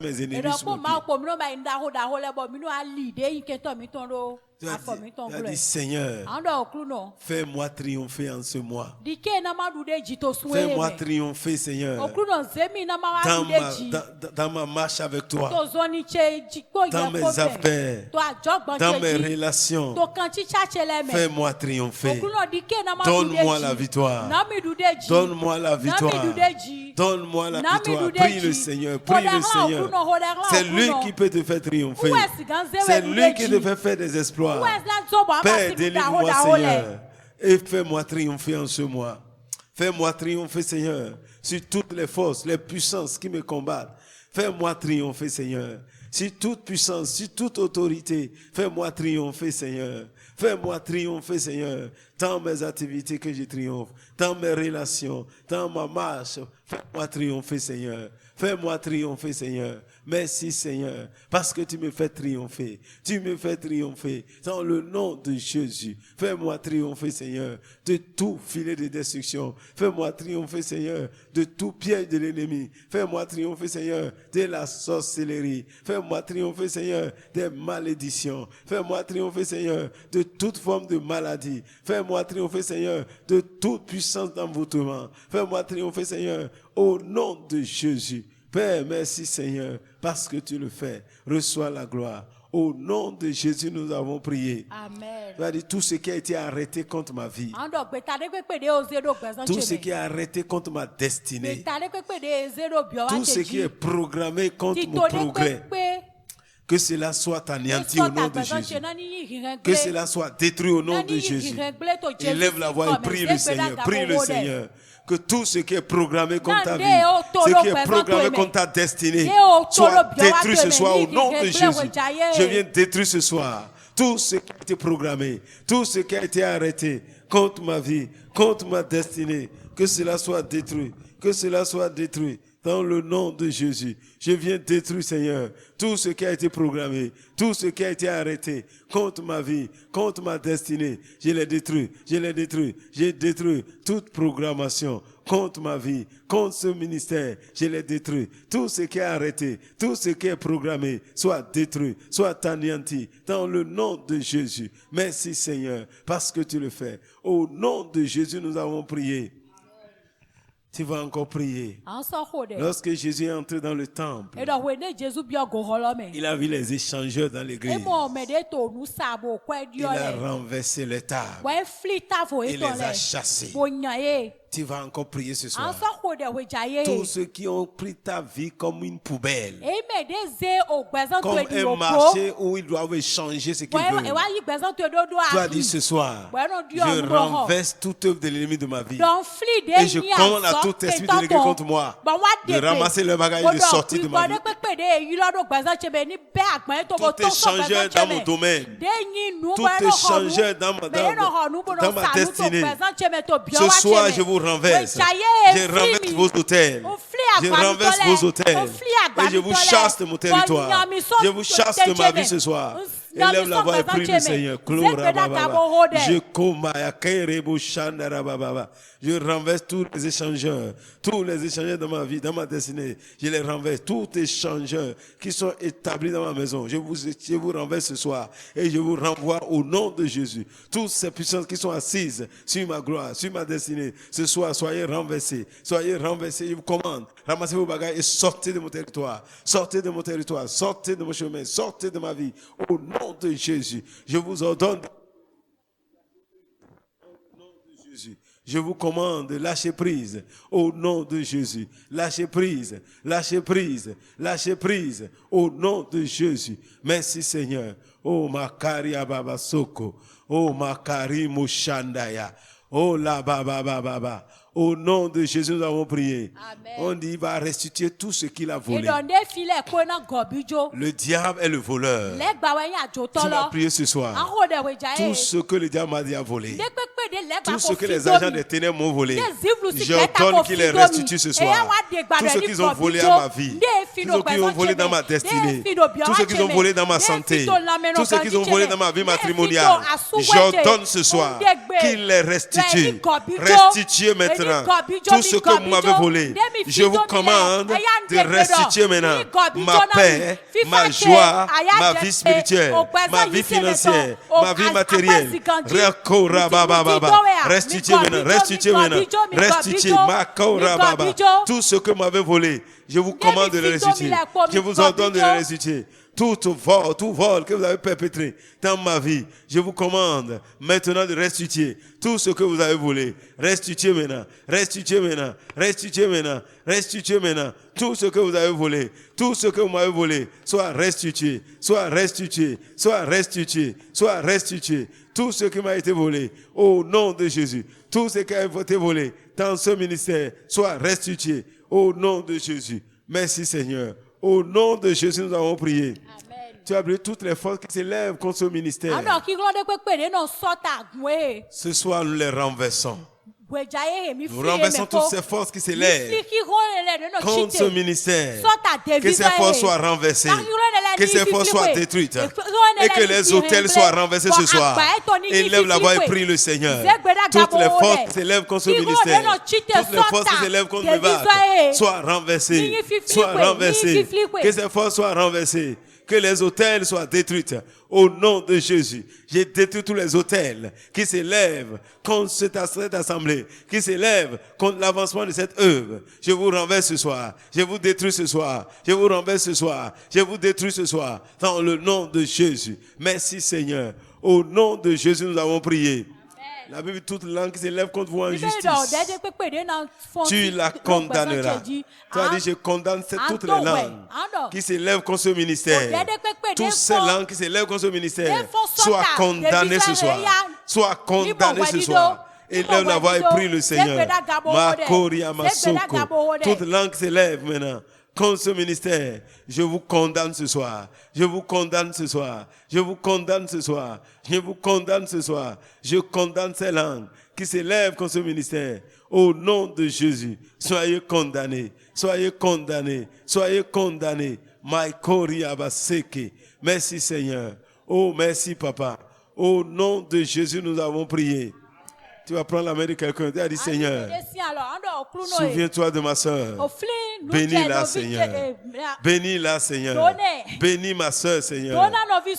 mes ennemis sous mes pieds. Tu as dit, Seigneur, fais-moi triompher en ce mois. Fais-moi triompher, Seigneur, dans ma marche avec toi, dans mes affaires, dans mes relations. Fais-moi triompher. Donne-moi la victoire. Donne-moi la victoire. Donne-moi la victoire. Prie le Seigneur. Prie le Seigneur. C'est lui qui peut te faire triompher. C'est lui qui te fait faire des exploits. Père, délivre-moi, Seigneur, et fais-moi triompher en ce mois. Fais-moi triompher, Seigneur, sur toutes les forces, les puissances qui me combattent. Fais-moi triompher, Seigneur, sur toute puissance, sur toute autorité. Fais-moi triompher, Seigneur. Fais-moi triompher, Seigneur, dans mes activités que je triomphe, dans mes relations, dans ma marche. Fais-moi triompher, Seigneur. Fais-moi triompher, Seigneur. Merci, Seigneur, parce que tu me fais triompher. Tu me fais triompher dans le nom de Jésus. Fais-moi triompher, Seigneur, de tout filet de destruction. Fais-moi triompher, Seigneur, de tout piège de l'ennemi. Fais-moi triompher, Seigneur, de la sorcellerie. Fais-moi triompher, Seigneur, des malédictions. Fais-moi triompher, Seigneur, de toute forme de maladie. Fais-moi triompher, Seigneur, de toute puissance d'envoûtement. Fais-moi triompher, Seigneur, au nom de Jésus. Père, merci Seigneur, parce que tu le fais. Reçois la gloire. Au nom de Jésus, nous avons prié. Amen. Tu as dit tout ce qui a été arrêté contre ma vie. Tout ce qui est arrêté contre ma destinée. Tout ce qui est programmé contre mon progrès. Que cela soit anéanti au nom de Jésus. Que cela soit détruit au nom de Jésus. Élève la voix et prie le Seigneur. Prie le Seigneur. Que tout ce qui est programmé contre ta vie, ce qui est programmé contre ta destinée, soit détruit ce soir au nom de Jésus. Je viens détruire ce soir tout ce qui a été programmé, tout ce qui a été arrêté contre ma vie, contre ma destinée. Que cela soit détruit. Que cela soit détruit. Dans le nom de Jésus, je viens détruire, Seigneur, tout ce qui a été programmé, tout ce qui a été arrêté contre ma vie, contre ma destinée. Je les détruis, je les détruis, je détruis toute programmation contre ma vie, contre ce ministère. Je les détruis. Tout ce qui est arrêté, tout ce qui est programmé, soit détruit, soit anéanti. Dans le nom de Jésus. Merci, Seigneur, parce que tu le fais. Au nom de Jésus, nous avons prié. Tu vas encore prier. Lorsque Jésus est entré dans le temple, il a vu les échangeurs dans l'église. Il a renversé les tables. Il les a chassés. Tu vas encore prier ce soir. Tous ceux qui ont pris ta vie comme une poubelle, comme un marché où ils doivent échanger ce qu'ils veulent. Tu as dit ce soir, je renverse toute œuvre de l'ennemi de ma vie. Et je commande à tout esprit délégué contre moi de ramasser le bagage et de sortir de ma vie. Tout échangeur dans mon domaine, tout échangeur dans ma destinée, ce soir je vous renverse. Je renverse vos hôtels. Je renverse vos hôtels. Et je vous chasse de mon territoire. Je vous chasse de ma vie ce soir. Élève la voix et prie le Seigneur. Je renverse tous les échangeurs dans ma vie, dans ma destinée. Je les renverse, tous les échangeurs qui sont établis dans ma maison. Je vous renverse ce soir et je vous renvoie au nom de Jésus. Toutes ces puissances qui sont assises sur ma gloire, sur ma destinée, ce soir, soyez renversés. Soyez renversés, je vous commande. Ramassez vos bagages et sortez de mon territoire. Sortez de mon territoire, sortez de mon chemin, sortez de ma vie. Au nom de Jésus, je vous ordonne. Au nom de Jésus, je vous commande, lâchez prise. Au nom de Jésus, lâchez prise, lâchez prise, lâchez prise. Au nom de Jésus, merci Seigneur. Oh Makari Ababa Soko, oh Makari Mushandaya, oh la Baba Baba. Au nom de Jésus, nous avons prié. Amen. On dit, il va restituer tout ce qu'il a volé. Le diable est le voleur. Tu vas prier ce soir. Tout ce que le diable m'a dit a volé. Tout ce que les agents des ténèbres m'ont volé, j'ordonne qu'ils les restituent ce soir. Tout ce qu'ils ont volé à ma vie, tout ce qu'ils ont volé dans ma destinée, tout ce qu'ils ont volé dans ma santé, tout ce qu'ils ont volé dans ma vie matrimoniale, j'ordonne ce soir qu'ils les restituent. Restituez maintenant tout ce que vous m'avez volé. Je vous commande de restituer maintenant ma paix, ma joie, ma vie spirituelle, ma vie financière, ma vie matérielle. Restituez maintenant, restituez maintenant, restituez tout ce que vous m'avez volé. Je vous commande de le restituer. Je vous ordonne de le restituer. Tout vol que vous avez perpétré dans ma vie, je vous commande maintenant de restituer tout ce que vous avez volé. Restituez maintenant, restituez maintenant, restituez maintenant, restituez maintenant tout ce que vous avez volé, tout ce que vous m'avez volé, soit restitué, soit restitué, soit restitué, soit restitué. Tout ce qui m'a été volé, au nom de Jésus, tout ce qui a été volé dans ce ministère, soit restitué, au nom de Jésus. Merci Seigneur. Au nom de Jésus, nous avons prié. Amen. Tu as brûlé toutes les forces qui s'élèvent contre ce ministère. Ce soir, nous les renversons. Nous renversons toutes ces forces qui s'élèvent contre ce ministère. Que ces forces soient renversées. Que ces forces soient détruites. Et que les autels soient renversés ce soir. Élève la voix et prie le Seigneur. Toutes les forces qui s'élèvent contre ce ministère. Toutes les forces qui s'élèvent contre mes vagues. Soient renversées. Soient renversées. Que ces forces soient renversées. Que les autels soient détruits. Au nom de Jésus, j'ai détruit tous les autels qui s'élèvent contre cette assemblée, qui s'élèvent contre l'avancement de cette œuvre. Je vous renverse ce soir. Je vous détruis ce soir. Je vous renverse ce soir. Je vous détruis ce soir. Dans le nom de Jésus. Merci Seigneur. Au nom de Jésus, nous avons prié. La Bible, toute langue qui s'élève contre vous en justice, tu la condamneras. Tu as dit, je condamne toutes les langues qui s'élèvent contre ce ministère. Toutes ces langues qui s'élèvent contre ce ministère, soient condamnées ce soir. Soient condamnées ce soir. Élève la voix et prie le Seigneur. Makoria Masoko. Toute langue qui s'élève maintenant contre ce ministère, je vous condamne ce soir. Je vous condamne ce soir. Je vous condamne ce soir. Je vous condamne ce soir. Je condamne ces langues qui s'élèvent contre ce ministère. Au nom de Jésus, soyez condamnés. Soyez condamnés. Soyez condamnés. Maikori Abaseke. Merci Seigneur. Oh, merci Papa. Au nom de Jésus, nous avons prié. Tu vas prendre la main de quelqu'un. Tu as dit, Seigneur, souviens-toi de ma soeur. Bénis-la, Seigneur. Bénis-la, Seigneur. Bénis ma soeur, Seigneur.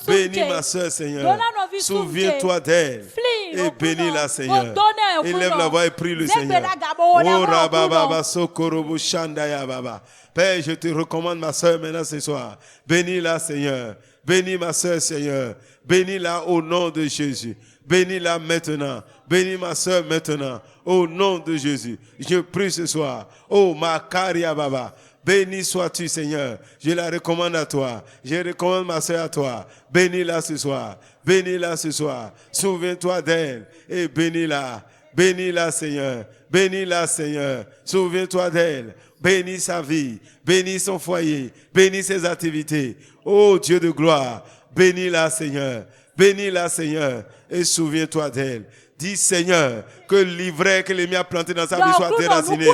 Bénis ma soeur, Seigneur. Souviens-toi d'elle. Et bénis-la, Seigneur. Élève la voix et prie le Seigneur. Oh, Rababa, Sokorobo, Shandaya, Baba. Père, je te recommande ma soeur maintenant ce soir. Bénis-la, Seigneur. Bénis ma soeur, Seigneur. Bénis-la au nom de Jésus. Bénis-la maintenant. Bénis ma soeur maintenant. Au nom de Jésus. Je prie ce soir. Oh, Makaria Baba. Béni sois-tu, Seigneur. Je la recommande à toi. Je recommande ma soeur à toi. Bénis-la ce soir. Bénis-la ce soir. Souviens-toi d'elle. Et bénis-la. Bénis-la, Seigneur. Bénis-la, Seigneur. Souviens-toi d'elle. Bénis sa vie. Bénis son foyer. Bénis ses activités. Oh, Dieu de gloire. Bénis-la, Seigneur. Bénis-la, Seigneur. Et souviens-toi d'elle. Dis, Seigneur, que l'ivraie que l'ennemi a planté dans sa vie soit déraciné.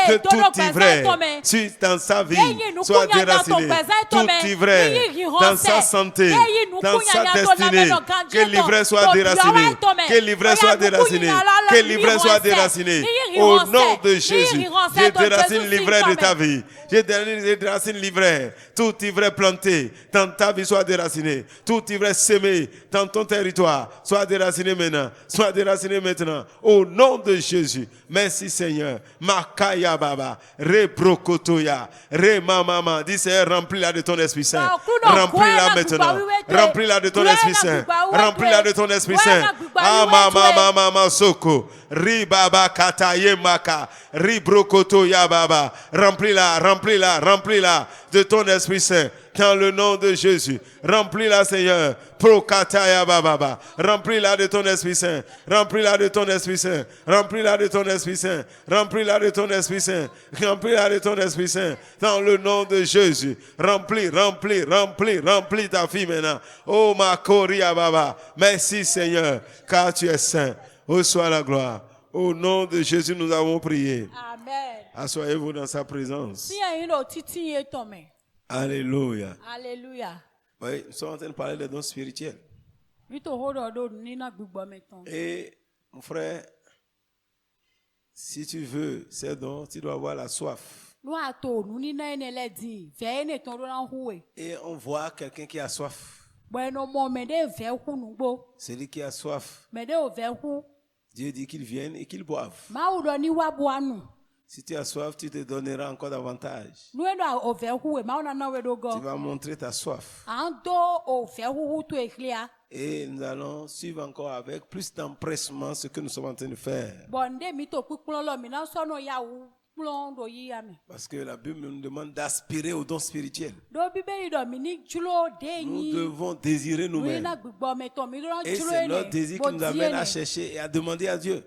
Que tout ivraie dans sa vie soit déraciné. Tout ivraie dans sa santé, dans sa destinée. Que l'ivraie soit déraciné. Que l'ivraie soit déraciné. Que l'ivraie soit déraciné. Au nom de Jésus, je déracine l'ivraie de ta vie. Je déracine l'ivraie. Tout ivraie planté dans ta vie soit déraciné. Tout ivraie sémé dans ton territoire soit déraciné maintenant. Soit déraciné maintenant. Au nom de Jésus. Merci Seigneur. Makaya Baba. Rebrokotoya. Remamama. Dis Seigneur, remplis-la de ton Esprit Saint. Remplis-la maintenant. Remplis-la de ton Esprit Saint. Remplis-la de ton Esprit Saint. Mama Soko. Ribaba Kataye Maka. Ribrokotoya Baba. Remplis-la, remplis-la, remplis-la de ton Esprit Saint. Dans le nom de Jésus. Remplis-la, Seigneur. Prokataya Baba. Remplis-la de ton Esprit Saint. Remplis-la de ton Esprit Saint. Remplis-la de ton Esprit Saint. Remplis-la de ton Esprit Saint. Remplis-la de ton Esprit Saint. Dans le nom de Jésus. Remplis ta fille maintenant. Oh, ma Koria Baba. Merci, Seigneur, car tu es saint. Reçois la gloire. Au nom de Jésus, nous avons prié. Amen. Asseyez-vous dans sa présence. Alléluia. Alléluia. Oui, nous sommes en train de parler des dons spirituels. Et mon frère, si tu veux ces dons, tu dois avoir la soif. Et on voit quelqu'un qui a soif. Celui qui a soif, Dieu dit qu'il vienne et qu'il boive. Si tu as soif, tu te donneras encore davantage. Tu vas montrer ta soif. Et nous allons suivre encore avec plus d'empressement ce que nous sommes en train de faire. Parce que la Bible nous demande d'aspirer aux dons spirituels. Nous devons désirer nous-mêmes. Et c'est notre désir qui nous amène à chercher et à demander à Dieu.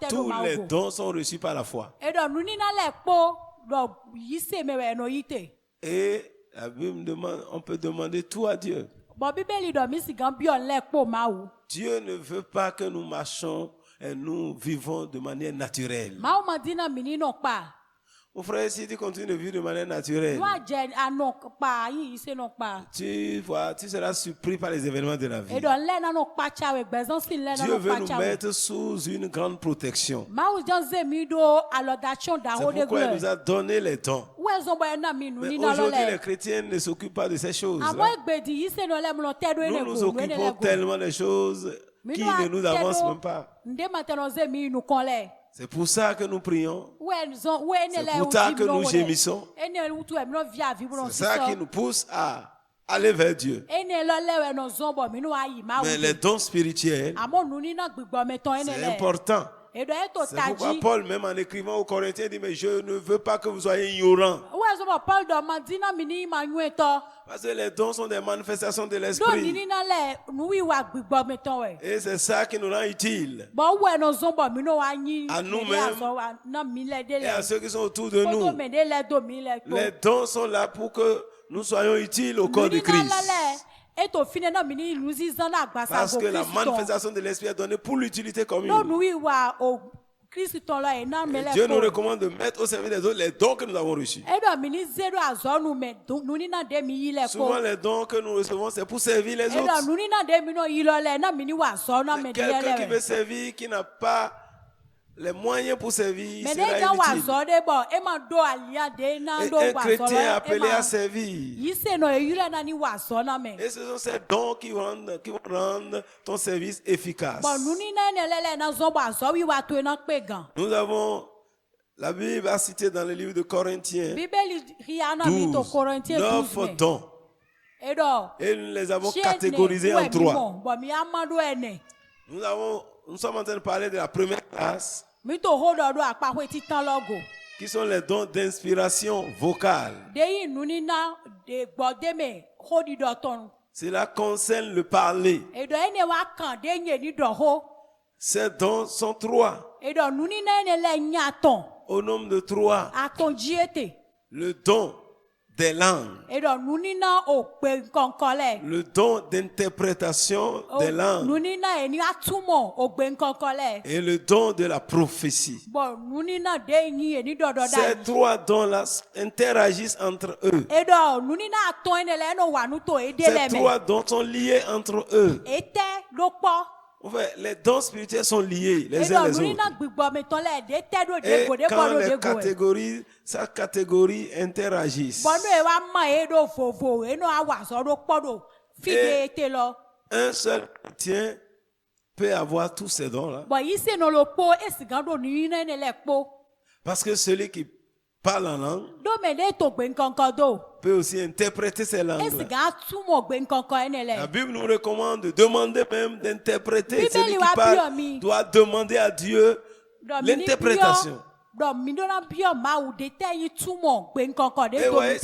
Tous les dons sont reçus par la foi. Et la Bible demande, on peut demander tout à Dieu. Dieu ne veut pas que nous marchions et nous vivons de manière naturelle. Mon frère, si tu continues de vivre de manière naturelle, tu seras surpris par les événements de la vie. Dieu veut nous mettre sous une grande protection. C'est pourquoi il nous a donné les dons. Mais aujourd'hui, les chrétiens ne s'occupent pas de ces choses. Nous nous occupons tellement des choses qui ne nous avancent même pas. C'est pour ça que nous prions. C'est pour ça que nous gémissons. C'est ça qui nous pousse à aller vers Dieu. Mais les dons spirituels, c'est important. C'est pourquoi Paul, même en écrivant aux Corinthiens, dit, mais je ne veux pas que vous soyez ignorants. Parce que les dons sont des manifestations de l'esprit. Et c'est ça qui nous rend utiles. À nous-mêmes et à ceux qui sont autour de nous. Les dons sont là pour que nous soyons utiles au corps de Christ. Parce que la manifestation de l'esprit est donnée pour l'utilité commune. Et Dieu nous recommande de mettre au service des autres les dons que nous avons reçus. Souvent les dons que nous recevons, c'est pour servir les autres. Quelqu'un qui veut servir, qui n'a pas les moyens pour servir, sera inutile. Et un chrétien appelé à servir. Et ce sont ces dons qui vont rendre ton service efficace. Nous avons, la Bible a cité dans le livre de Corinthiens 12, 9 dons. Et nous les avons catégorisés en 3. Nous sommes en train de parler de la première classe, qui sont les dons d'inspiration vocale. Cela concerne le parler. Ces dons sont 3. Au nombre de 3. Le don des langues. Le don d'interprétation des langues. Et le don de la prophétie. Ces 3 dons-là interagissent entre eux. Ces 3 dons sont liés entre eux. En fait, les dons spirituels sont liés les uns les autres. Et quand sa catégorie interagissent. Et un seul chrétien peut avoir tous ces dons-là. Parce que celui qui parle en langue peut aussi interpréter ces langues. La Bible nous recommande de demander même d'interpréter. Celui qui parle doit demander à Dieu l'interprétation. Et ouais,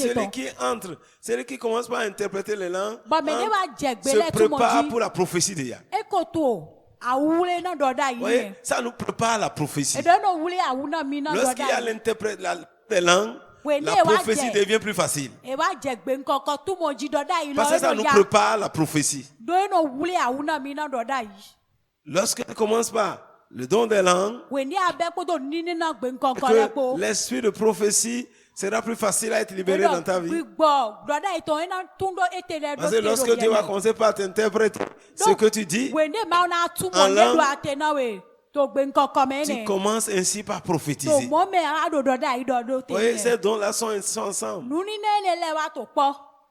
celui qui commence par interpréter les langues se prépare pour la prophétie déjà. Voyez, ça nous prépare à la prophétie. Lorsqu'il y a l'interprète des langues, la prophétie devient plus facile. Parce que ça nous prépare la prophétie. Lorsqu'on commence par le don des langues, que l'esprit de prophétie sera plus facile à être libéré dans ta vie. Parce que lorsque Dieu va commencer par t'interpréter ce que tu dis en langue, tu commences ainsi par prophétiser. Vous voyez, ces dons-là sont ensemble.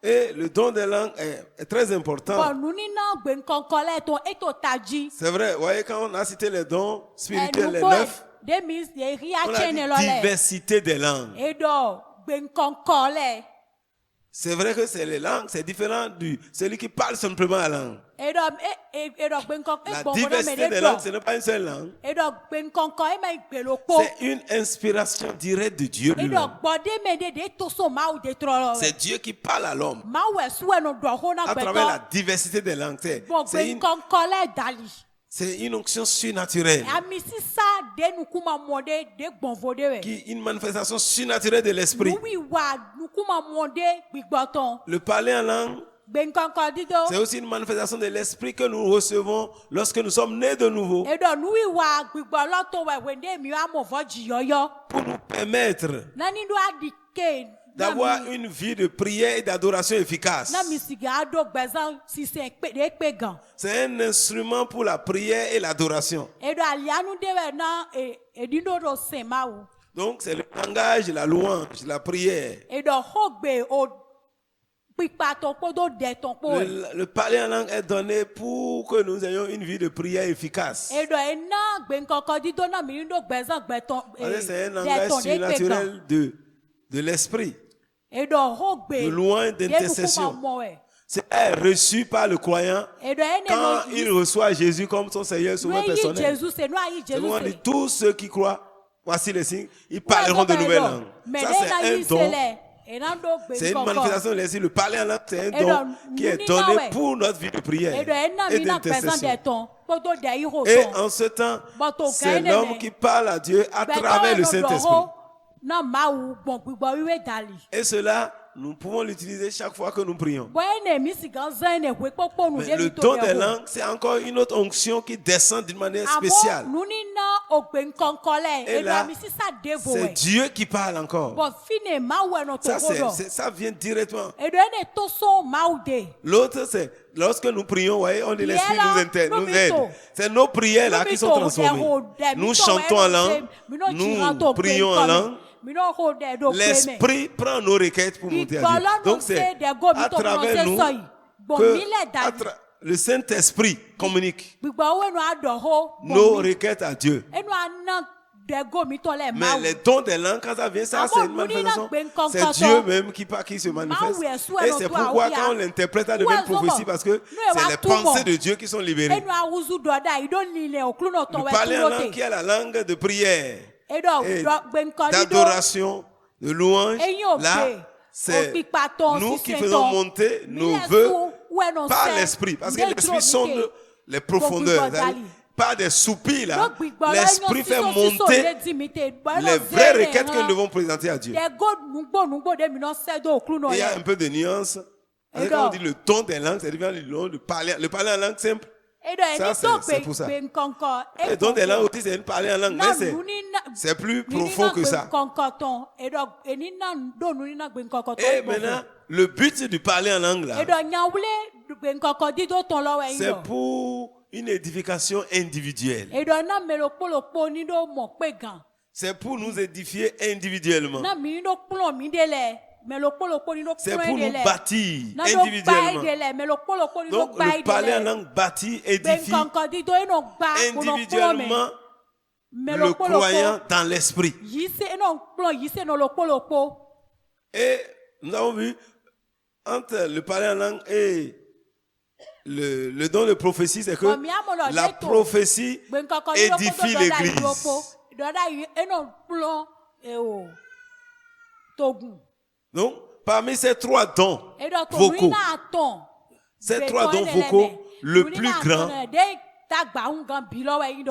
Et le don des langues est très important. C'est vrai, vous voyez, quand on a cité les dons spirituels, les 9, on a dit diversité des langues. C'est vrai que c'est les langues, c'est différent de celui qui parle simplement la langue. La diversité des langues, ce n'est pas une seule langue. C'est une inspiration directe de Dieu lui-même. C'est Dieu qui parle à l'homme à travers la diversité des langues. C'est une onction surnaturelle. Une manifestation surnaturelle de l'esprit. Le parler en langue, c'est aussi une manifestation de l'esprit que nous recevons lorsque nous sommes nés de nouveau. Pour nous permettre d'avoir une vie de prière et d'adoration efficace. C'est un instrument pour la prière et l'adoration. Donc c'est le langage, la louange, la prière. Le parler en langue est donné pour que nous ayons une vie de prière efficace. C'est un langage surnaturel de l'esprit, de louange, d'intercession. C'est reçu par le croyant quand il reçoit Jésus comme son Seigneur sauveur personnel. On dit tous ceux qui croient, voici les signes, ils parleront de nouvelles langues. Ça c'est un don. C'est une manifestation de l'esprit. Le parler en langue, c'est un don qui est donné pour notre vie de prière et d'intercession. Et en ce temps, c'est l'homme qui parle à Dieu à travers le Saint-Esprit. Et cela, nous pouvons l'utiliser chaque fois que nous prions. Mais le don des langues, c'est encore une autre onction qui descend d'une manière spéciale. Et là, c'est Dieu qui parle encore. Ça vient directement. L'autre, c'est lorsque nous prions, voyez, on dit l'Esprit nous aide. C'est nos prières là qui sont transformées. Nous chantons en langue, nous prions en langue. L'esprit prend nos requêtes pour monter à Dieu. Donc c'est à travers nous que le Saint-Esprit communique nos requêtes à Dieu. Mais les dons des langues, quand ça vient, ça c'est une manifestation. C'est Dieu même qui se manifeste. Et c'est pourquoi quand on l'interprète, ça devient une prophétie, parce que c'est les pensées de Dieu qui sont libérées. Nous parlons en langue qui est la langue de prière, d'adoration, de louange. Là, c'est nous qui faisons monter nos vœux par l'esprit, parce que l'esprit sonde les profondeurs. Pas des soupirs là, l'esprit fait monter les vraies requêtes que nous devons présenter à Dieu. Il y a un peu de nuance. Quand on dit le don des langues, c'est le parler en langue simple. Ça, c'est pour ça. Le don des langues aussi, c'est une parler en langue, mais c'est plus profond que ça. Et maintenant, le but du parler en langue là, c'est pour une édification individuelle. C'est pour nous édifier individuellement. C'est pour nous bâtir individuellement. Donc le parler en langue bâtit, édifie individuellement le croyant dans l'esprit. Et nous avons vu entre le parler en langue et le don de prophétie, c'est que la prophétie édifie l'église. Donc, parmi ces trois dons vocaux, le plus grand,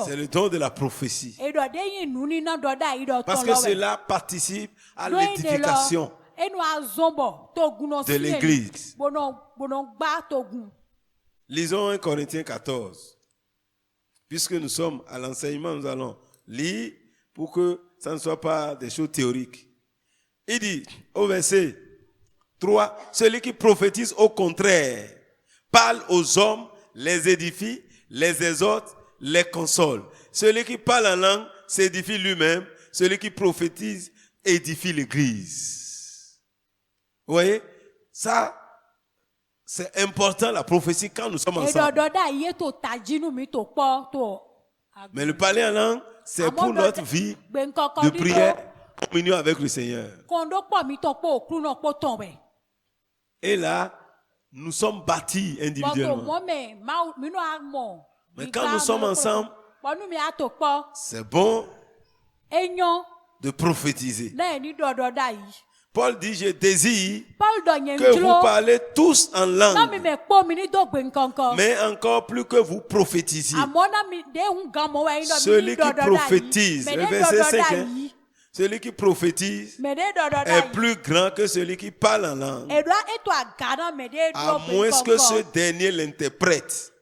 C'est le don de la prophétie. Parce que cela participe à l'édification de l'église. Lisons 1 Corinthiens 14. Puisque nous sommes à l'enseignement, nous allons lire pour que ça ne soit pas des choses théoriques. Il dit au verset 3, celui qui prophétise au contraire parle aux hommes, les édifie, les exhorte, les console. Celui qui parle en langue s'édifie lui-même, celui qui prophétise édifie l'église. Vous voyez, ça c'est important la prophétie quand nous sommes ensemble. Mais le parler en langue, c'est pour notre vie de prière, communion avec le Seigneur. Et là, nous sommes bâtis individuellement. Mais quand nous sommes ensemble, c'est bon de prophétiser. Paul dit, je désire que vous parlez tous en langue, mais encore plus que vous prophétisiez. Celui qui prophétise, le verset 5, celui qui prophétise est plus grand que celui qui parle en langue, à moins que ce dernier l'interprète,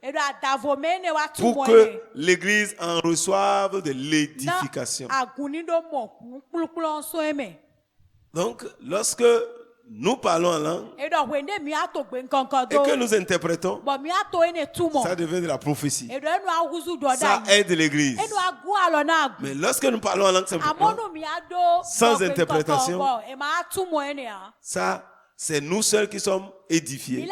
pour que l'Église en reçoive de l'édification. Donc, lorsque nous parlons en langue et que nous interprétons, ça devient de la prophétie. Ça aide l'Église. Mais lorsque nous parlons en langue simplement, sans interprétation, ça, c'est nous seuls qui sommes édifiés.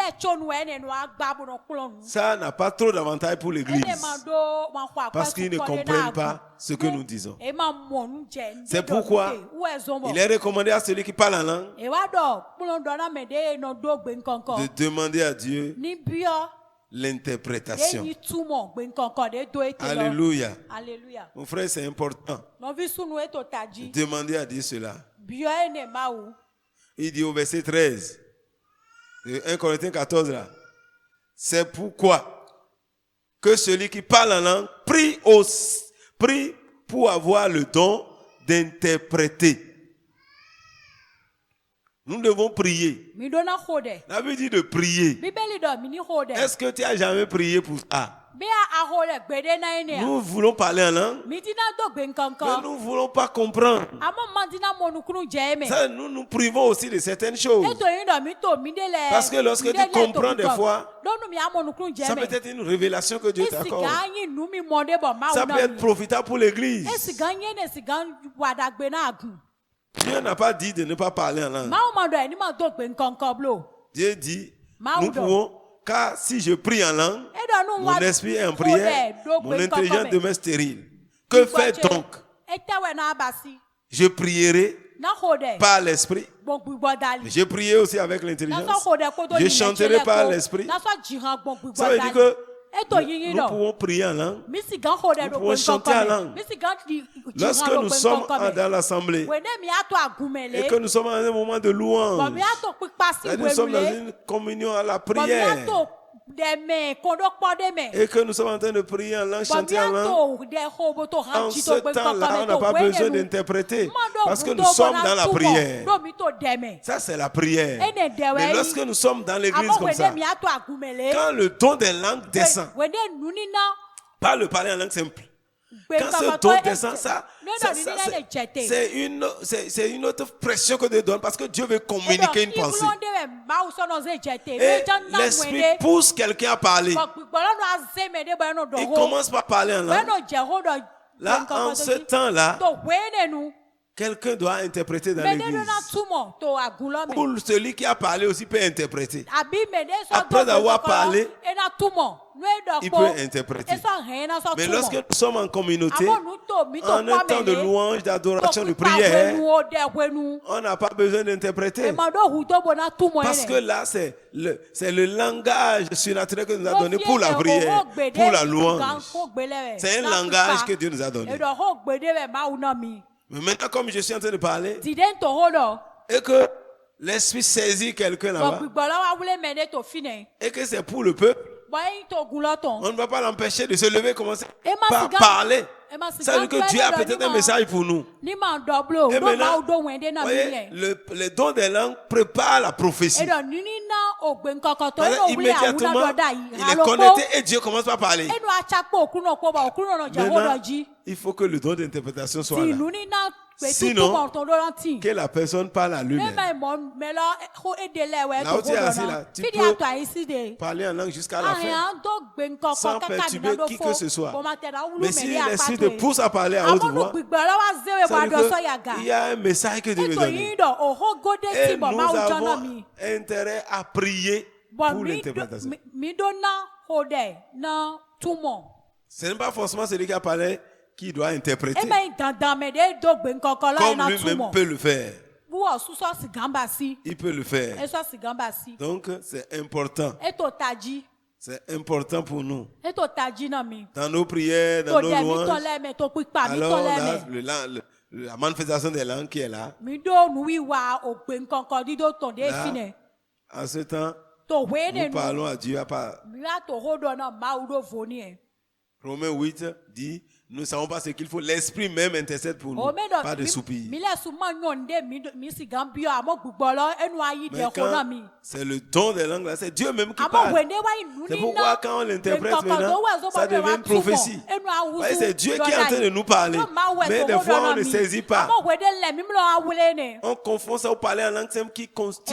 Ça n'a pas trop d'avantage pour l'Église, parce qu'ils ne comprennent pas ce que nous disons. C'est pourquoi il est recommandé à celui qui parle en langue de demander à Dieu l'interprétation. Alléluia. Mon frère, c'est important de demander à Dieu cela. Il dit au verset 13 de 1 Corinthiens 14 là, c'est pourquoi que celui qui parle en langue prie pour avoir le don d'interpréter. Nous devons prier. La Bible dit de prier. Est-ce que tu as jamais prié pour ça? Nous voulons parler en langue, mais nous ne voulons pas comprendre. Ça, nous privons aussi de certaines choses. Parce que lorsque tu comprends des fois, ça peut être une révélation que Dieu t'accorde. Ça peut être profitable pour l'Église. Dieu n'a pas dit de ne pas parler en langue. Dieu dit, nous pouvons. Car si je prie en langue, mon esprit est en prière, mon intelligence demeure stérile. Que faire donc? Je prierai par l'esprit. Je prierai aussi avec l'intelligence. Je chanterai par l'esprit. Ça veut dire que nous pouvons prier en langue. Nous pouvons chanter en langue. Lorsque nous sommes dans l'assemblée et que nous sommes à un moment de louange, nous sommes dans une communion à la prière et que nous sommes en train de prier en langue, chanter en langue, en ce temps-là, on n'a pas besoin d'interpréter parce que nous sommes dans la prière. Ça, c'est la prière. Mais lorsque nous sommes dans l'église comme ça, quand le don des langues descend, pas le parler en langue simple, quand ce don descend, c'est une autre pression que Dieu donne parce que Dieu veut communiquer une pensée. Et l'esprit pousse quelqu'un à parler. Il commence par parler en langue. Là, en ce temps-là, quelqu'un doit interpréter dans l'église. Pour celui qui a parlé aussi peut interpréter. Après avoir parlé, il peut interpréter. Mais lorsque nous sommes en communauté, en un temps de louange, d'adoration, de prière, on n'a pas besoin d'interpréter. Parce que là, c'est le langage surnaturel que nous a donné pour la prière, pour la louange. C'est un langage que Dieu nous a donné. Mais maintenant, comme je suis en train de parler, et que l'esprit saisit quelqu'un là-bas, et que c'est pour le peuple, On ne va pas l'empêcher de se lever et commencer par parler. Ça veut dire que Dieu a peut-être un message pour nous. Et maintenant, voyez, le don des langues prépare la prophétie. Immédiatement, il est connecté et Dieu commence par parler. Maintenant, il faut que le don d'interprétation soit là. Sinon, que la personne parle à lui-même. Là où tu es assis là, tu peux parler en langue jusqu'à la fin sans perturber qui que ce soit. Mais si l'esprit te pousse à parler à haute voix, ça veut dire qu'il y a un message que Dieu veut donner. Et nous avons intérêt à prier pour l'interprétation. Ce n'est pas forcément celui qui a parlé qui doit interpréter. Comme lui-même peut le faire. Il peut le faire. Donc, c'est important. C'est important pour nous. Dans nos prières, dans nos louanges, alors la manifestation des langues qui est là. En ce temps, nous parlons à Dieu. Romains 8 dit, nous ne savons pas ce qu'il faut. L'esprit même intercède pour nous, pas de soupir. Mais quand c'est le don des langues, c'est Dieu même qui parle. C'est pourquoi quand on l'interprète maintenant, ça devient une prophétie. C'est Dieu qui est en train de nous parler. Mais des fois, on ne saisit pas. On confond ça au parler en langue simple qui consiste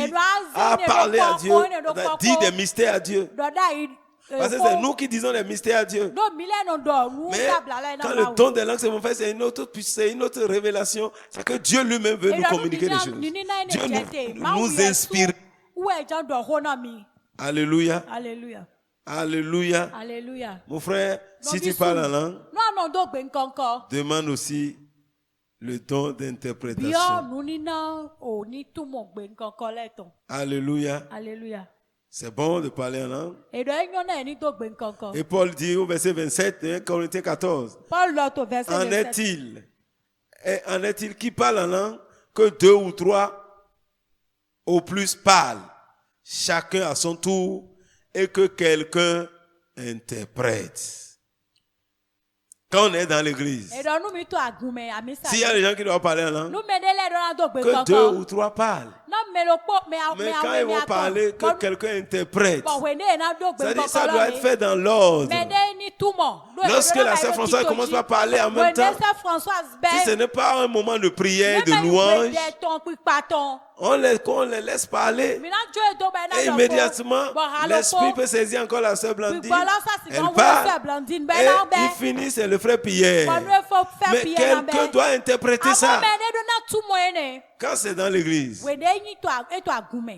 à parler à Dieu, à dire des mystères à Dieu. Parce que c'est nous qui disons les mystères à Dieu. Mais quand le don des langues c'est mon frère, c'est une autre révélation. C'est que Dieu lui-même veut nous communiquer des choses. Dieu nous inspire. Alléluia. Alléluia. Alléluia. Alléluia. Mon frère, si tu parles en langue, demande aussi le don d'interprétation. Alléluia. Alléluia. C'est bon de parler en langue. Et Paul dit au verset 27, 1 Corinthiens 14. En est-il qui parle en langue que 2 ou 3 au plus parlent, chacun à son tour, et que quelqu'un interprète. Quand on est dans l'église, s'il y a des gens qui doivent parler en langue, que 2 ou 3 parlent. Mais quand ils vont parler, que quelqu'un interprète. C'est-à-dire ça doit être fait dans l'ordre. Lorsque la sœur Françoise commence par parler en même temps, si ce n'est pas un moment de prière, de louange, on les laisse parler. Et immédiatement, l'esprit peut saisir encore la sœur Blandine. Elle part. Et il finit, c'est le frère Pierre. Mais quelqu'un doit interpréter ça. Quand c'est dans l'église.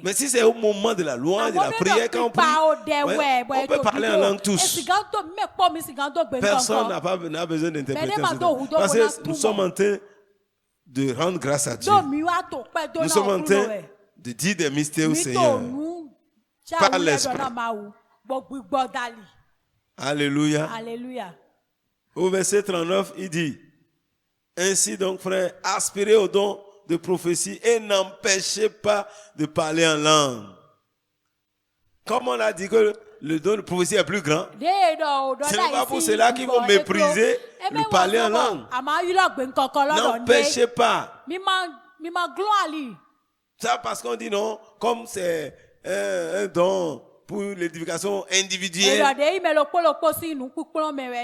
Mais si c'est au moment de la louange, de la prière, quand on prie, on peut parler en langue tous. Personne n'a besoin d'interpréter. Parce que nous sommes en train de rendre grâce à Dieu. Nous sommes en train de dire des mystères au Seigneur par l'Esprit. Alléluia. Alléluia. Au verset 39, il dit: ainsi donc, frères, aspirez au don de prophétie et n'empêchez pas de parler en langue. Comme on a dit que le don de prophétie est plus grand, ce n'est pas pour cela qu'ils vont mépriser le parler en langue. N'empêchez pas. Ça parce qu'on dit non, comme c'est un don pour l'édification individuelle,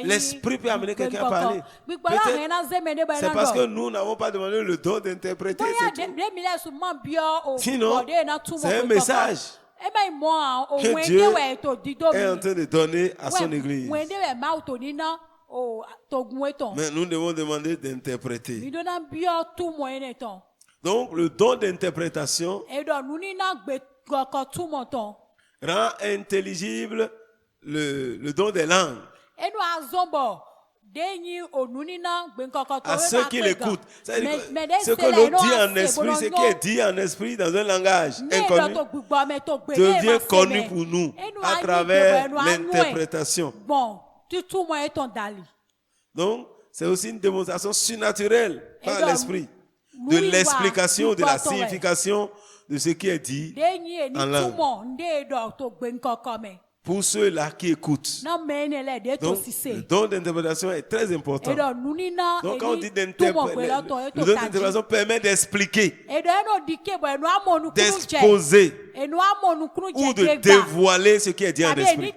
l'esprit peut amener quelqu'un à parler. C'est parce que nous n'avons pas demandé le don d'interpréter. Sinon, c'est un message que Dieu est en train de donner à son église. Mais nous devons demander d'interpréter. Donc, le don d'interprétation rend intelligible le don des langues à ceux qui l'écoutent. Ce que l'on dit en esprit, ce qui est dit en esprit dans un langage inconnu, devient connu pour nous à travers l'interprétation. Donc, c'est aussi une démonstration surnaturelle par l'esprit de l'explication, de la signification de ce qui est dit en langue. Pour ceux-là qui écoutent. Donc, le don d'interprétation est très important. Donc, quand on dit le don d'interprétation permet d'expliquer, d'exposer ou de dévoiler ce qui est dit en esprit.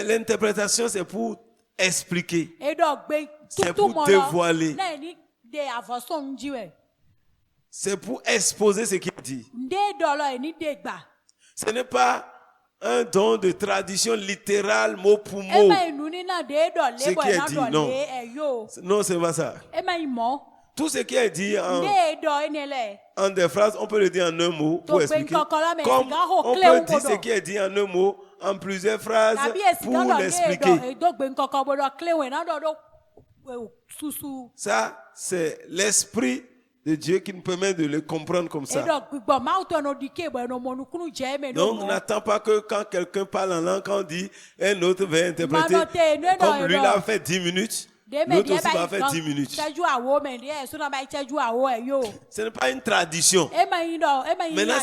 L'interprétation, c'est pour expliquer. C'est pour dévoiler. C'est pour exposer ce qui est dit. Ce n'est pas un don de tradition littérale, mot pour mot. Ce qui est dit, non. Non, c'est pas ça. Tout ce qui est dit en des phrases, on peut le dire en un mot pour expliquer. Comme on peut dire ce qui est dit en un mot en plusieurs phrases pour l'expliquer. Ça, c'est l'esprit de Dieu qui nous permet de le comprendre comme ça. Donc, on n'attend pas que quand quelqu'un parle en langue, quand on dit un autre va interpréter, comme lui l'a fait 10 minutes, l'autre aussi va faire 10 minutes. Ce n'est pas une tradition. Maintenant,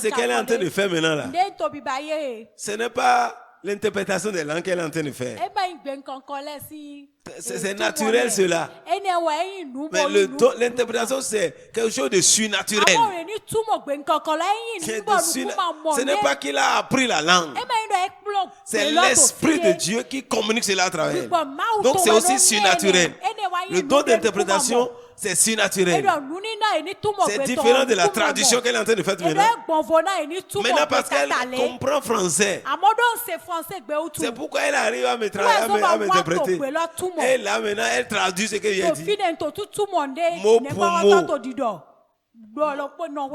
ce qu'elle est en train de faire maintenant là, ce n'est pas l'interprétation des langues qu'elle est en train de faire. C'est naturel cela. Mais l'interprétation, c'est quelque chose de surnaturel. Ce n'est pas qu'il a appris la langue. C'est l'Esprit de Dieu qui communique cela à travers. Donc c'est aussi surnaturel. Le don d'interprétation, c'est surnaturel. C'est différent de la traduction qu'elle est en train de faire maintenant. Maintenant, parce qu'elle comprend français. C'est pourquoi elle arrive à m'interpréter. Et là, maintenant, elle traduit ce que j'ai dit. Mot pour mot.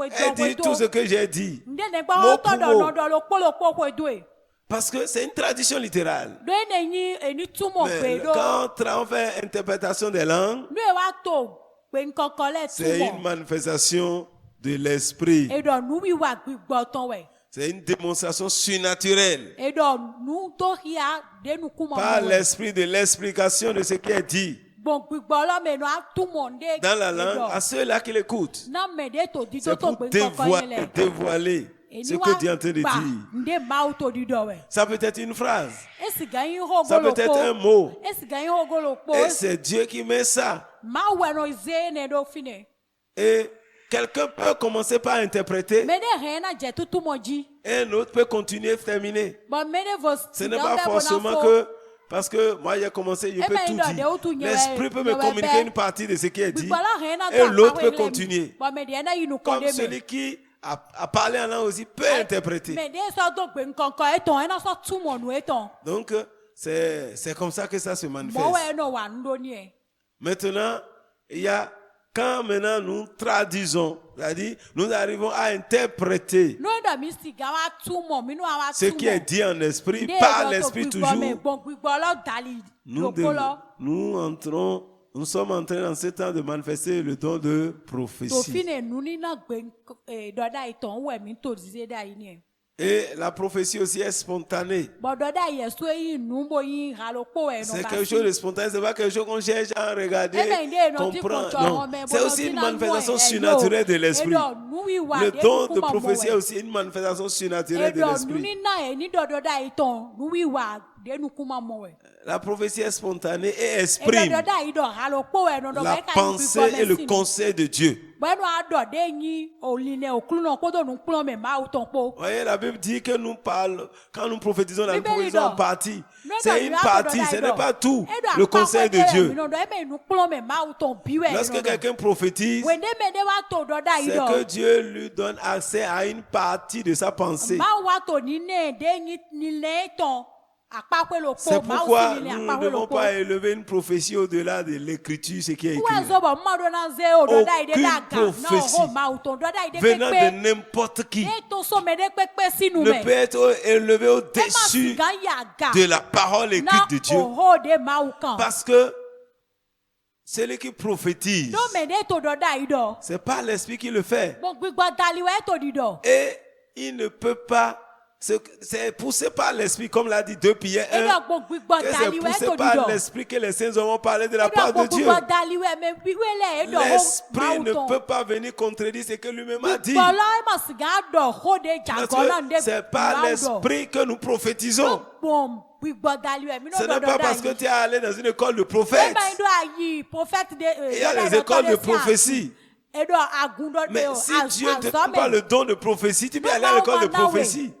Elle dit tout ce que j'ai dit. Mot pour mot. Parce que c'est une tradition littérale. Mais quand on fait interprétation des langues, c'est une manifestation de l'esprit. C'est une démonstration surnaturelle. Par l'esprit de l'explication de ce qui est dit dans la langue à ceux-là qui l'écoutent. C'est pour dévoiler ce que Dieu est en train de dire. Ça peut être une phrase. Ça peut être un mot. Et c'est Dieu qui met ça. Et quelqu'un peut commencer par interpréter. Et un autre peut continuer et terminer. Ce n'est pas forcément que, parce que moi j'ai commencé, je peux tout dire. L'esprit peut me communiquer une partie de ce qui est dit. Et l'autre peut continuer. Comme celui qui a parlé en langue aussi peut interpréter. Donc, c'est comme ça que ça se manifeste. Maintenant, il y a, quand maintenant nous traduisons, c'est-à-dire nous arrivons à interpréter ce qui est dit en esprit, par l'esprit toujours, nous sommes en train en ce temps de manifester le don de prophétie. Et la prophétie aussi est spontanée. C'est quelque chose de spontané, c'est pas quelque chose qu'on cherche à regarder, comprendre. Non, c'est aussi une manifestation surnaturelle de l'esprit. Le don de prophétie est aussi une manifestation surnaturelle de l'esprit. La prophétie est spontanée et exprime la pensée et le conseil de Dieu. Voyez, la Bible dit que nous parlons, quand nous prophétisons, nous prophétisons en partie. C'est une partie, ce n'est pas tout le conseil de Dieu. Lorsque quelqu'un prophétise, c'est que Dieu lui donne accès à une partie de sa pensée. C'est pourquoi nous ne devons pas élever une prophétie au-delà de l'écriture, ce qui est écrit. Aucune prophétie venant de n'importe qui ne peut être élevée au-dessus de la parole écrite de Dieu. Parce que celui qui prophétise, c'est pas l'esprit qui le fait. Et il ne peut pas c'est poussé par l'esprit, comme l'a dit 2 Pierre 1, que c'est poussé par l'esprit que les saints ont parlé de la part de Dieu. L'esprit ne peut pas venir contredire ce que lui-même a dit. C'est par l'esprit que nous prophétisons. Ce n'est pas parce que tu es allé dans une école de prophètes. Il y a les écoles de prophétie. Mais si Dieu ne te donne pas le don de prophétie, tu peux aller à l'école de prophétie.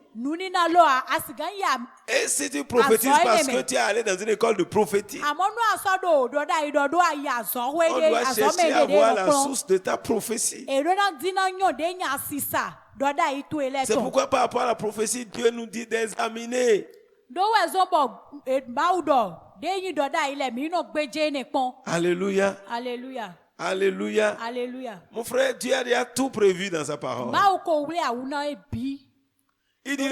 Et si tu prophétises parce que tu es allé dans une école de prophétie, on doit chercher à voir la source de ta prophétie. C'est pourquoi par rapport à la prophétie, Dieu nous dit d'examiner. Alléluia. Alléluia. Alléluia. Alléluia. Mon frère, Dieu a déjà tout prévu dans sa parole. Il dit,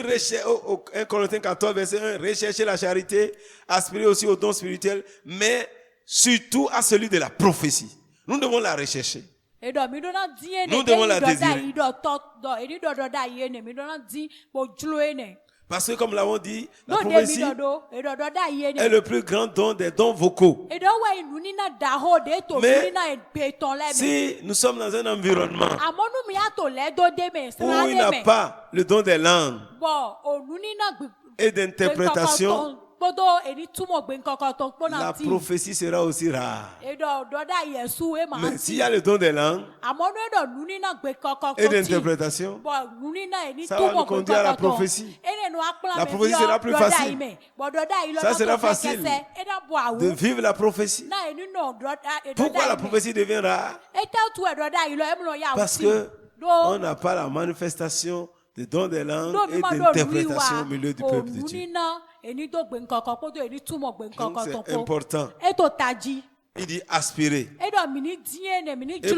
1 Corinthiens 14, verset 1, recherchez la charité, aspirez aussi au don spirituel, mais surtout à celui de la prophétie. Nous devons la rechercher. Nous devons la désirer. Parce que comme l'avons dit, la prophétie est le plus grand don des dons vocaux. Mais si nous sommes dans un environnement où il n'y a pas le don des langues et d'interprétation, la prophétie sera aussi rare. Mais s'il y a le don des langues et d'interprétation, ça va nous conduire à la prophétie. La prophétie sera plus facile. Ça sera facile de vivre la prophétie. Pourquoi la prophétie devient rare? Parce que on n'a pas la manifestation de don des langues et d'interprétation au milieu du peuple de Dieu. Donc c'est important. Il dit aspirer. Et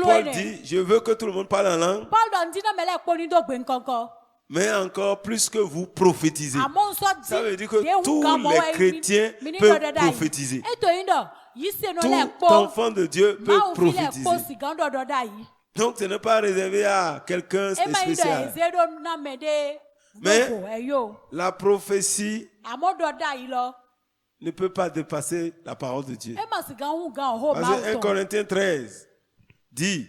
Paul dit, je veux que tout le monde parle en langue. Mais encore plus que vous prophétisez. Ça veut dire que tous les chrétiens peuvent prophétiser. Tout enfant de Dieu peut prophétiser. Donc ce n'est pas réservé à quelqu'un de spécial. Mais la prophétie ne peut pas dépasser la parole de Dieu. Parce que 1 Corinthiens 13 dit,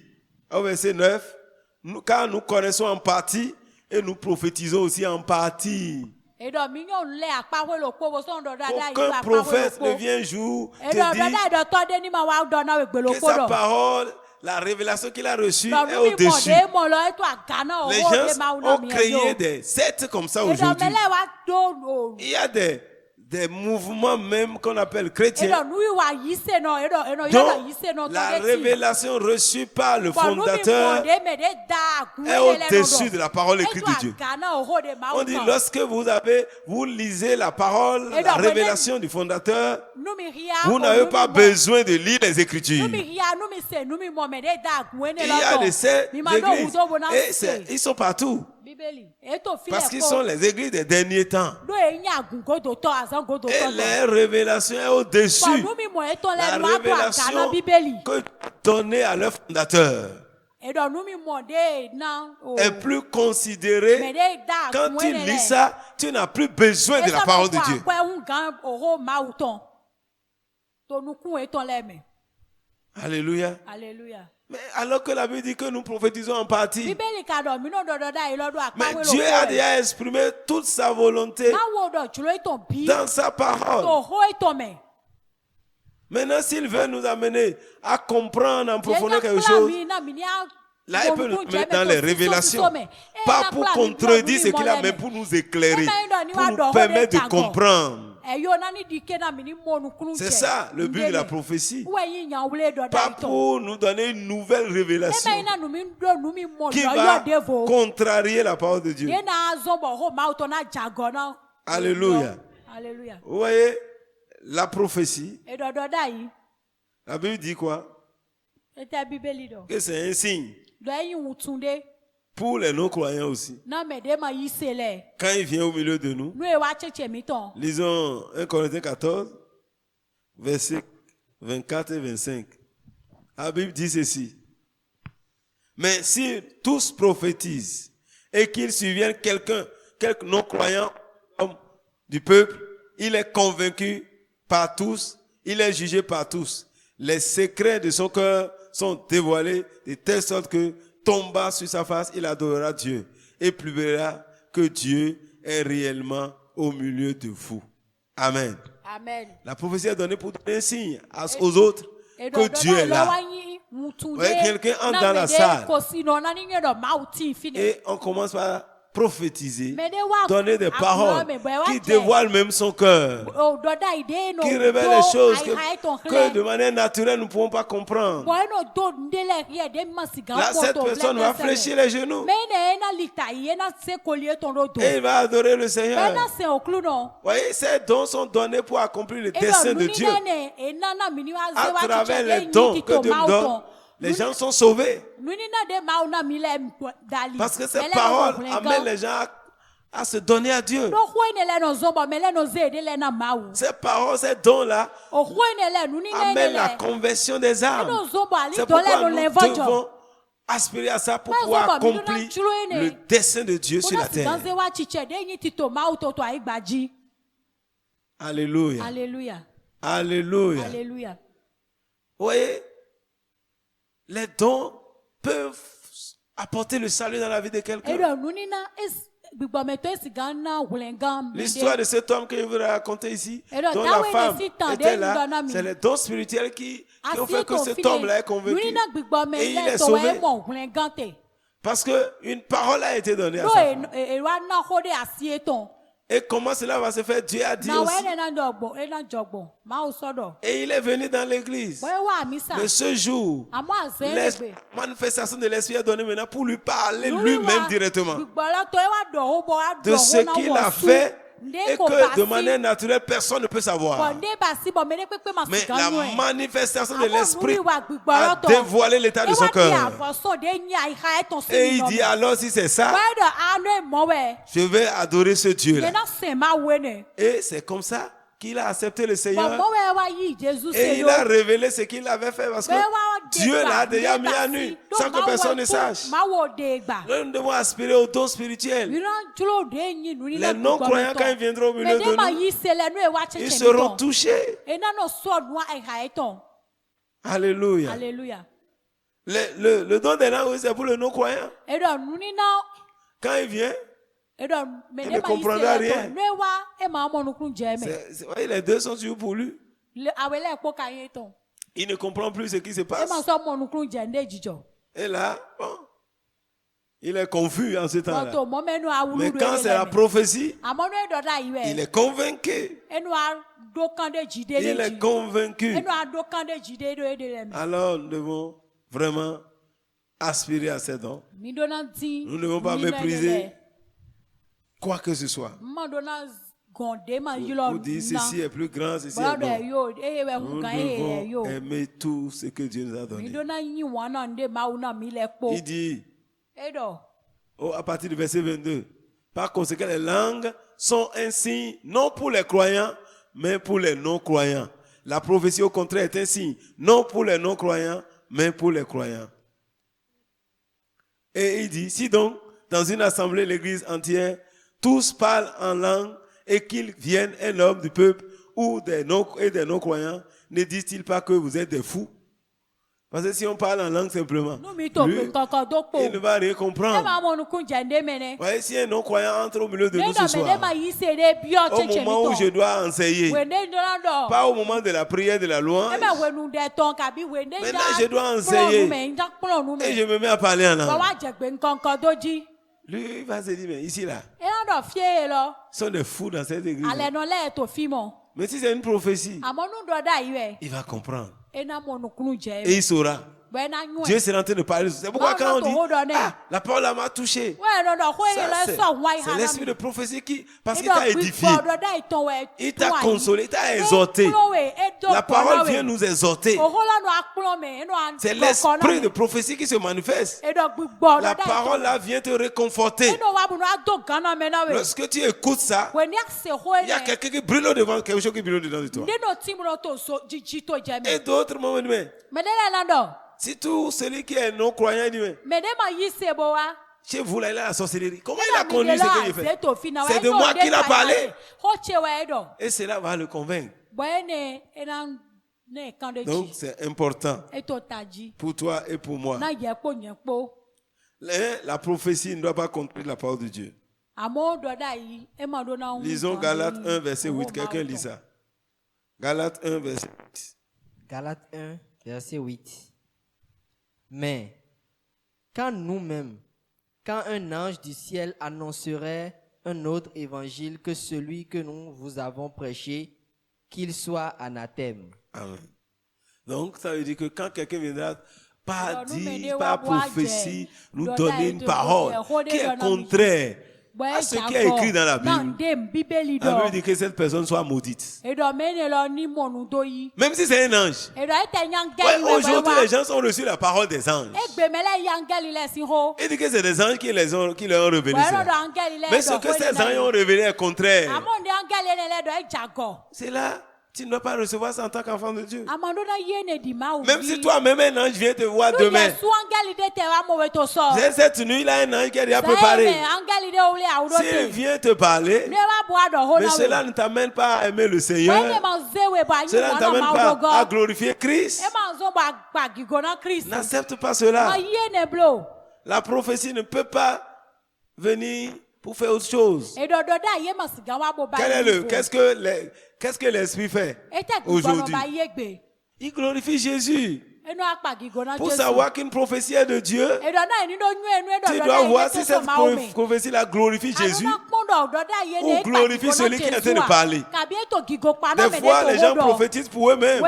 au verset 9, car nous connaissons en partie et nous prophétisons aussi en partie. Aucun prophète ne vient un jour te dire que sa parole, la révélation qu'il a reçue est au-dessus. Les gens ont créé des sectes comme ça aujourd'hui. Il y a des mouvements même qu'on appelle chrétiens. Donc, la révélation reçue par le fondateur est au-dessus de la parole écrite de Dieu. On dit, lorsque vous lisez la parole, la révélation du fondateur, vous n'avez pas besoin de lire les Écritures. Il y a des églises, et ils sont partout. Parce qu'ils sont les églises des derniers temps. Et les révélations sont au-dessus. La révélation que donnée à leur fondateur est plus considérée. Quand tu lis ça, tu n'as plus besoin de la parole de Dieu. Alléluia. Alléluia. Mais alors que la Bible dit que nous prophétisons en partie. Mais Dieu a déjà exprimé toute sa volonté dans sa parole. Maintenant, s'il veut nous amener à comprendre en profondeur quelque chose, là, il peut nous mettre dans les révélations. Pas pour contredire ce qu'il a, mais pour nous éclairer, pour nous permettre de comprendre. C'est ça le but de la prophétie. Pas pour nous donner une nouvelle révélation qui va contrarier la parole de Dieu. Alléluia. Vous voyez, la prophétie, la Bible dit quoi? Que c'est un signe pour les non-croyants aussi. Quand il vient au milieu de nous, lisons 1 Corinthiens 14, versets 24 et 25. La Bible dit ceci. Mais si tous prophétisent et qu'il survienne quelqu'un quelques non-croyants du peuple, il est convaincu par tous, il est jugé par tous. Les secrets de son cœur sont dévoilés de telle sorte que, tombant sur sa face, il adorera Dieu et publiera que Dieu est réellement au milieu de vous. Amen. Amen. La prophétie est donnée pour donner un signe aux autres que Dieu est là. Vous voyez, quelqu'un entre dans la salle et on commence par prophétiser, donner des paroles qui dévoilent même son cœur, qui révèlent les choses que de manière naturelle nous ne pouvons pas comprendre. Là, cette personne va fléchir les genoux et il va adorer le Seigneur. Vous voyez, ces dons sont donnés pour accomplir le dessein de Dieu. À travers les dons que Dieu donne, les gens sont sauvés. Parce que ces paroles amènent les gens à se donner à Dieu. Ces paroles, ces dons-là amènent la conversion des âmes. C'est pourquoi nous devons aspirer à ça pour pouvoir accomplir le dessein de Dieu sur la terre. Alléluia. Alléluia. Alléluia. Alléluia. Vous voyez, les dons peuvent apporter le salut dans la vie de quelqu'un. L'histoire de cet homme que je vous raconter ici, dont la femme était là, c'est les dons spirituels qui ont fait que cet homme-là est convaincu. Et il est sauvé. Parce qu'une parole a été donnée à sa femme. Et comment cela va se faire? Dieu a dit aussi. Et il est venu dans l'église. Mais ce jour, les manifestations de l'Esprit est donnée maintenant pour lui parler lui-même directement de ce qu'il a fait et que de manière naturelle, personne ne peut savoir. Mais la manifestation de l'Esprit a dévoilé l'état de son cœur. Et il dit alors si c'est ça, je vais adorer ce Dieu-là. Et c'est comme ça qu'il a accepté le Seigneur. Et il a révélé ce qu'il avait fait parce que Dieu l'a déjà mis à nu sans que personne ne sache. Nous devons aspirer aux dons spirituels. Les non-croyants, quand ils viendront au milieu de nous, ils seront touchés. Alléluia. Alléluia. Le don des langues, c'est pour le non-croyant. Quand il vient, il ne comprendra rien. Les deux sont sûrs pour lui. Il ne comprend plus ce qui se passe. Et là, bon, il est confus en ce temps-là. Mais quand c'est la prophétie, il est convaincu. Il est convaincu. Alors nous devons vraiment aspirer à ces dons. Nous ne devons pas mépriser quoi que ce soit. Vous dites ceci est plus grand, ceci est bon. Nous devons aimer tout ce que Dieu nous a donné. Il dit, à partir du verset 22, par conséquent les langues sont un signe non pour les croyants, mais pour les non-croyants. La prophétie au contraire est un signe non pour les non-croyants, mais pour les croyants. Et il dit, si donc dans une assemblée, l'église entière, tous parlent en langue et qu'ils viennent un homme du peuple ou des non-croyants, ne disent-ils pas que vous êtes des fous? Parce que si on parle en langue simplement, lui, il ne va rien comprendre. Voyez, si un non-croyant entre au milieu de nous ce soir, au moment où je dois enseigner, pas au moment de la prière de la louange, maintenant je dois enseigner et je me mets à parler en langue. Lui, il va se dire, mais ici là, ils sont des fous dans cette église. Mais si c'est une prophétie, il va comprendre. Et il saura. Dieu s'est en train de parler. C'est pourquoi quand on dit, la parole m'a touché. C'est l'esprit de prophétie qui, parce qu'il t'a édifié, il t'a consolé, il t'a exhorté. La parole vient nous exhorter. C'est l'esprit de prophétie qui se manifeste. La parole là vient te réconforter. Lorsque tu écoutes ça, il y a quelqu'un qui brûle devant, quelque chose qui brûle dedans de toi. Et d'autres m'ont dit, si tout celui qui est non-croyant dit, chez vous là, il a la sorcellerie. Comment il a connu ce que j'ai fait? C'est de moi qu'il a parlé. Et cela va le convaincre. Donc c'est important pour toi et pour moi. La prophétie ne doit pas contredire la parole de Dieu. Lisons Galates 1, verset 8. Quelqu'un lit ça. Galates 1, verset 8. Galates 1, verset 8. Mais quand nous-mêmes, quand un ange du ciel annoncerait un autre évangile que celui que nous vous avons prêché, qu'il soit anathème. Amen. Donc ça veut dire que quand quelqu'un viendra pas dire, par prophétie, nous donner une parole qui est contraire à ce qui est écrit dans la Bible, ça veut dire que cette personne soit maudite. Même si c'est un ange. Ouais, aujourd'hui, les gens ont reçu la parole des anges. Il dit que c'est des anges qui leur ont révélé ça. Mais ce que ces anges ont révélé est contraire. C'est là. Tu ne dois pas recevoir ça en tant qu'enfant de Dieu. Même si toi-même un ange vient te voir demain. Cette nuit, il a un ange qui est déjà préparé. S'il vient te parler, mais cela ne t'amène pas à aimer le Seigneur. Cela ne t'amène pas à glorifier Christ. N'accepte pas cela. La prophétie ne peut pas venir pour faire autre chose. Qu'est-ce que l'Esprit fait aujourd'hui? Il glorifie Jésus. Pour savoir qu'une prophétie est de Dieu, tu dois voir si cette prophétie-là glorifie Jésus ou glorifie celui qui est en train de parler. Des fois, les gens prophétisent pour eux-mêmes,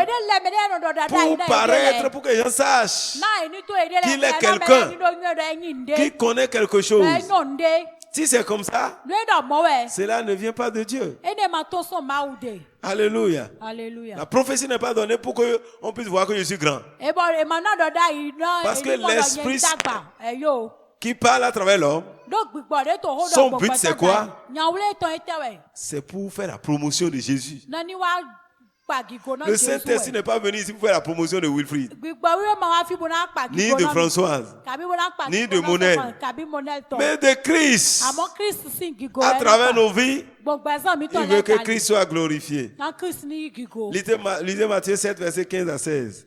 pour paraître, pour que les gens sachent qu'il est quelqu'un qui connaît quelque chose. Si c'est comme ça, cela ne vient pas de Dieu. Alléluia. La prophétie n'est pas donnée pour qu'on puisse voir que je suis grand. Parce que l'Esprit qui parle à travers l'homme, son but c'est quoi? C'est pour faire la promotion de Jésus. Le Saint-Esprit n'est pas venu ici pour faire la promotion de Wilfried, ni de Françoise, ni de Monel, mais de Christ. À travers nos vies, il veut que Christ soit glorifié. Lisez Matthieu 7, verset 15 à 16.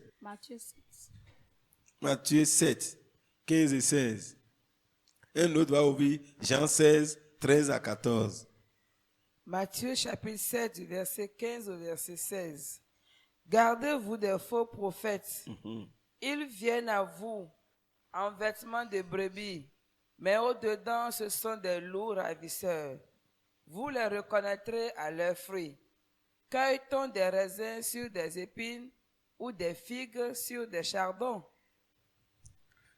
Matthieu 7, 15 et 16. Un autre va ouvrir Jean 16, 13 à 14. Matthieu chapitre 7, du verset 15 au verset 16. Gardez-vous des faux prophètes. Ils viennent à vous en vêtements de brebis, mais au-dedans, ce sont des loups ravisseurs. Vous les reconnaîtrez à leurs fruits. Cueille-t-on des raisins sur des épines ou des figues sur des chardons?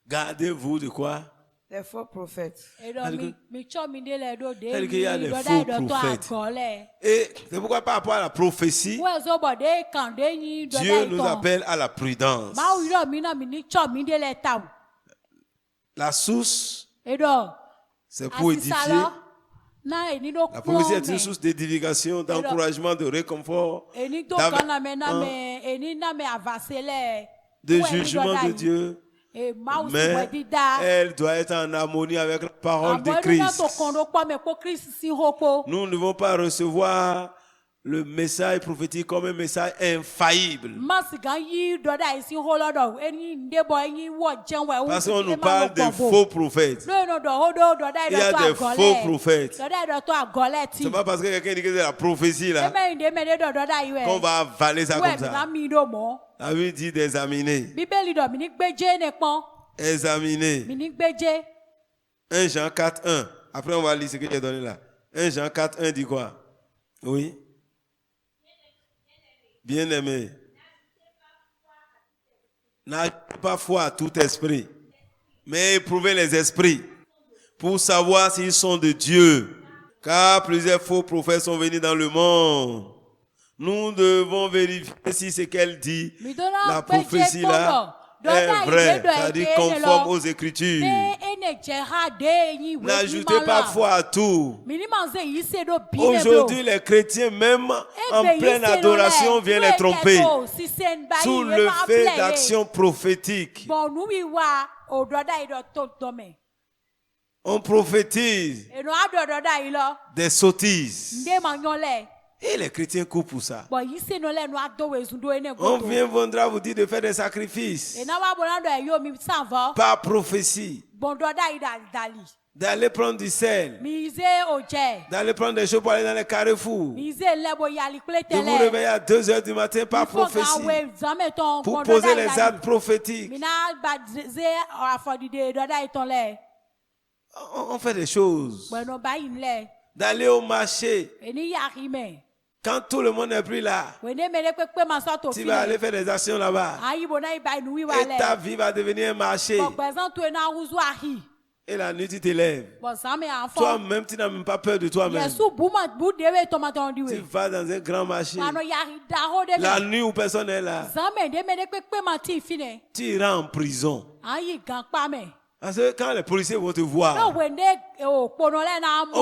Gardez-vous de quoi? Des faux prophètes. C'est-à-dire qu'il y a des faux prophètes. Et c'est pourquoi par rapport à la prophétie, Dieu nous appelle à la prudence. La source, c'est pour édifier. La prophétie est une source d'édification, d'encouragement, de réconfort, de jugement de Dieu. Mais elle doit être en harmonie avec la parole de Christ. Nous ne devons pas recevoir le message prophétique comme un message infaillible. Parce qu'on nous parle des faux prophètes. Il y a des faux prophètes. C'est pas parce que quelqu'un dit que c'est la prophétie là qu'on va avaler ça comme ça. La Bible dit d'examiner. Examiner. 1 Jean 4, 1. Après, on va lire ce que j'ai donné là. 1 Jean 4, 1 dit quoi? Oui. Bien-aimé. N'ajoutez pas foi à tout esprit, mais éprouvez les esprits pour savoir s'ils sont de Dieu. Car plusieurs faux prophètes sont venus dans le monde. Nous devons vérifier si ce qu'elle dit, la prophétie là, est vraie, c'est-à-dire conforme aux Écritures. N'ajoutez pas foi à tout. Aujourd'hui, les chrétiens, même en pleine adoration, viennent les tromper sous le fait d'action prophétique. On prophétise des sottises. Et les chrétiens courent pour ça. On viendra vous dire de faire des sacrifices. Par prophétie. D'aller prendre du sel. D'aller prendre des choses pour aller dans les carrefours. De vous réveiller à 2 heures du matin par prophétie. Pour poser les actes prophétiques. On fait des choses. D'aller au marché. Quand tout le monde n'est plus là, tu vas aller faire des actions là-bas. Et ta vie va devenir un marché. Et la nuit, tu te lèves. Toi-même, tu n'as même pas peur de toi-même. Tu vas dans un grand marché. La nuit où personne n'est là. Tu iras en prison. Parce que quand les policiers vont te voir, on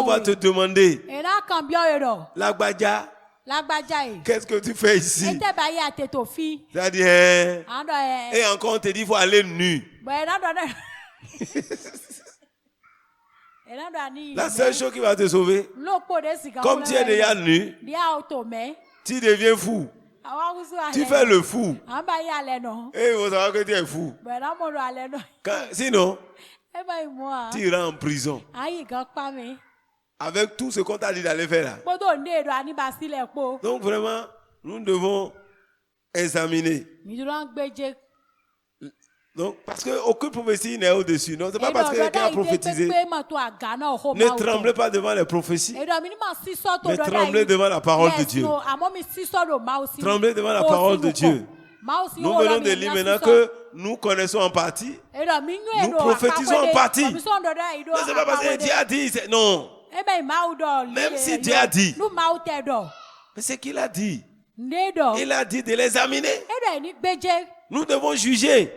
va te demander, Lagbaja, qu'est-ce que tu fais ici? C'est-à-dire, et encore on te dit qu'il faut aller nu. La seule chose qui va te sauver, comme tu es déjà nu, tu deviens fou. Tu fais le fou. Et il faut savoir que tu es fou. Sinon, tu iras en prison. Avec tout ce qu'on t'a dit d'aller faire là. Donc vraiment, nous devons examiner. Donc, parce qu'aucune prophétie n'est au-dessus. Non, c'est pas parce que quelqu'un a prophétisé. Ne tremblez pas devant les prophéties. Mais tremblez devant la parole de Dieu. Tremblez devant la parole de Dieu. Nous venons de lire maintenant que nous connaissons en partie. Nous prophétisons en partie. Non, c'est pas parce que Dieu a dit. Non. Même si Dieu a dit. Mais c'est qu'il a dit. Il a dit de l'examiner. Nous devons juger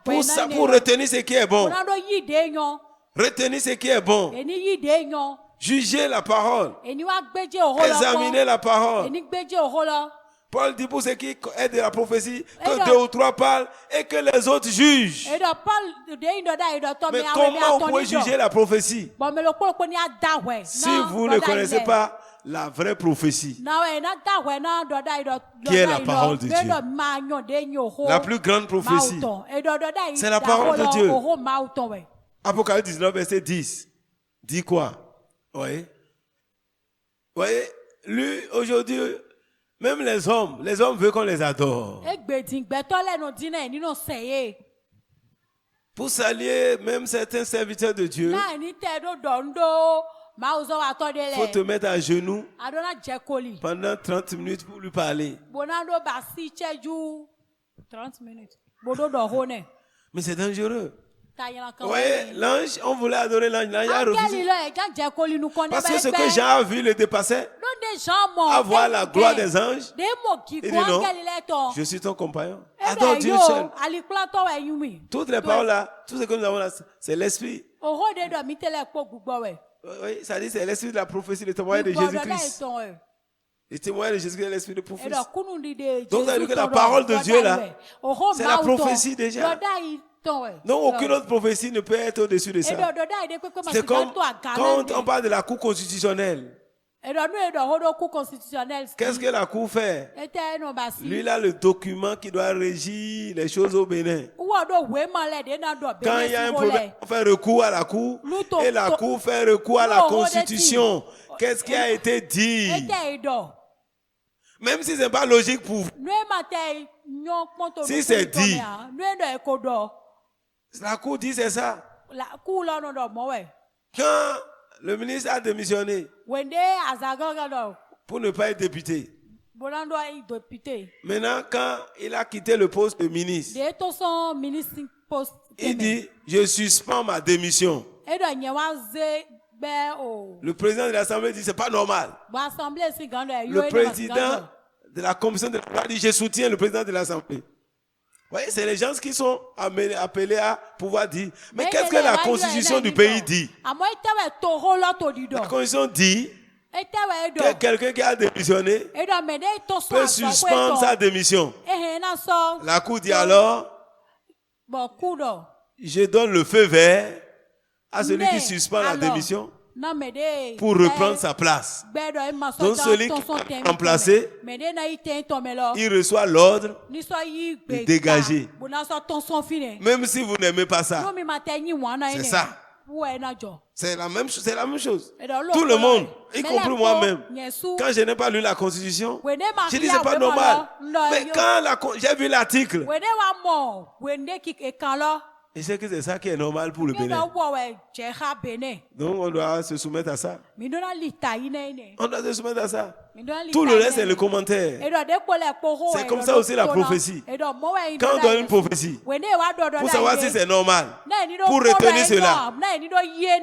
pour retenir ce qui est bon. Retenir ce qui est bon. Juger la parole. Examiner la parole. Paul dit pour ce qui est de la prophétie que 2 ou 3 parlent et que les autres jugent. Mais comment vous pouvez juger la prophétie si vous ne connaissez pas la vraie prophétie qui est la parole de Dieu? La plus grande prophétie, c'est la parole de Dieu. Apocalypse 19, verset 10. Dit quoi? Vous voyez, lui, aujourd'hui, même les hommes veulent qu'on les adore. Pour saluer même certains serviteurs de Dieu, il faut te mettre à genoux pendant 30 minutes pour lui parler. 30 minutes. Mais c'est dangereux. Vous voyez, l'ange, on voulait adorer l'ange, l'ange a refusé. Parce que ce que Jean a vu le dépassait. À voir la gloire des anges. Il dit non, je suis ton compagnon. Adore Dieu seul. Toutes les paroles là, tout ce que nous avons là, c'est l'esprit. Oui, ça dit c'est l'esprit de la prophétie, le témoignage de Jésus-Christ. Le témoignage de Jésus-Christ est l'esprit de prophétie. Donc ça veut dire que la parole de Dieu là, c'est la prophétie déjà. Donc aucune autre prophétie ne peut être au-dessus de ça. C'est comme quand on parle de la Cour constitutionnelle. Qu'est-ce que la Cour fait? Lui, il a le document qui doit régir les choses au Bénin. Quand il y a un problème, on fait recours à la Cour et la Cour fait recours à la Constitution. Qu'est-ce qui a été dit? Même si ce n'est pas logique pour vous. Si c'est dit, la Cour dit c'est ça. Quand le ministre a démissionné pour ne pas être député. Maintenant, quand il a quitté le poste de ministre, il dit, je suspends ma démission. Le président de l'Assemblée dit, c'est pas normal. Le président de la commission de la loi dit, je soutiens le président de l'Assemblée. Vous voyez, c'est les gens qui sont appelés à pouvoir dire. Mais qu'est-ce que la constitution du pays dit? La constitution dit que quelqu'un qui a démissionné peut suspendre sa démission. La Cour dit alors, je donne le feu vert à celui qui suspend la démission pour reprendre sa place. Donc celui qui est remplacé, il reçoit l'ordre de dégager. Même si vous n'aimez pas ça, c'est ça. C'est la même chose. Tout le monde, y compris moi-même. Quand je n'ai pas lu la Constitution, je dis c'est pas normal. Mais quand j'ai vu l'article, je sais que c'est ça qui est normal pour le Bénin. Donc on doit se soumettre à ça. On doit se soumettre à ça. Tout le reste, c'est le commentaire. C'est comme ça aussi la prophétie. Quand on donne une prophétie, pour savoir si c'est normal, pour retenir cela,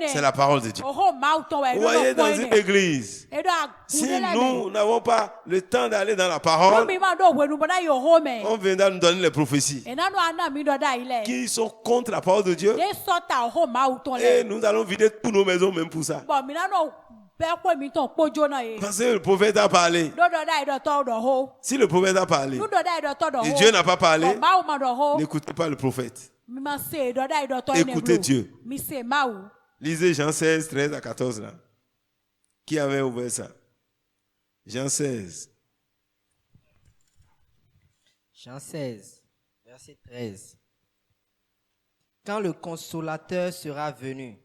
c'est la parole de Dieu. Vous voyez, dans une église, si nous n'avons pas le temps d'aller dans la parole, on viendra nous donner les prophéties qui sont contre la parole de Dieu. Et nous allons vider toutes nos maisons même pour ça. Parce que le prophète a parlé. Si le prophète a parlé et Dieu n'a pas parlé, n'écoutez pas le prophète. Écoutez Dieu. Lisez Jean 16, 13 à 14 là. Qui avait ouvert ça? Jean 16. Jean 16, verset 13. Quand le consolateur sera venu,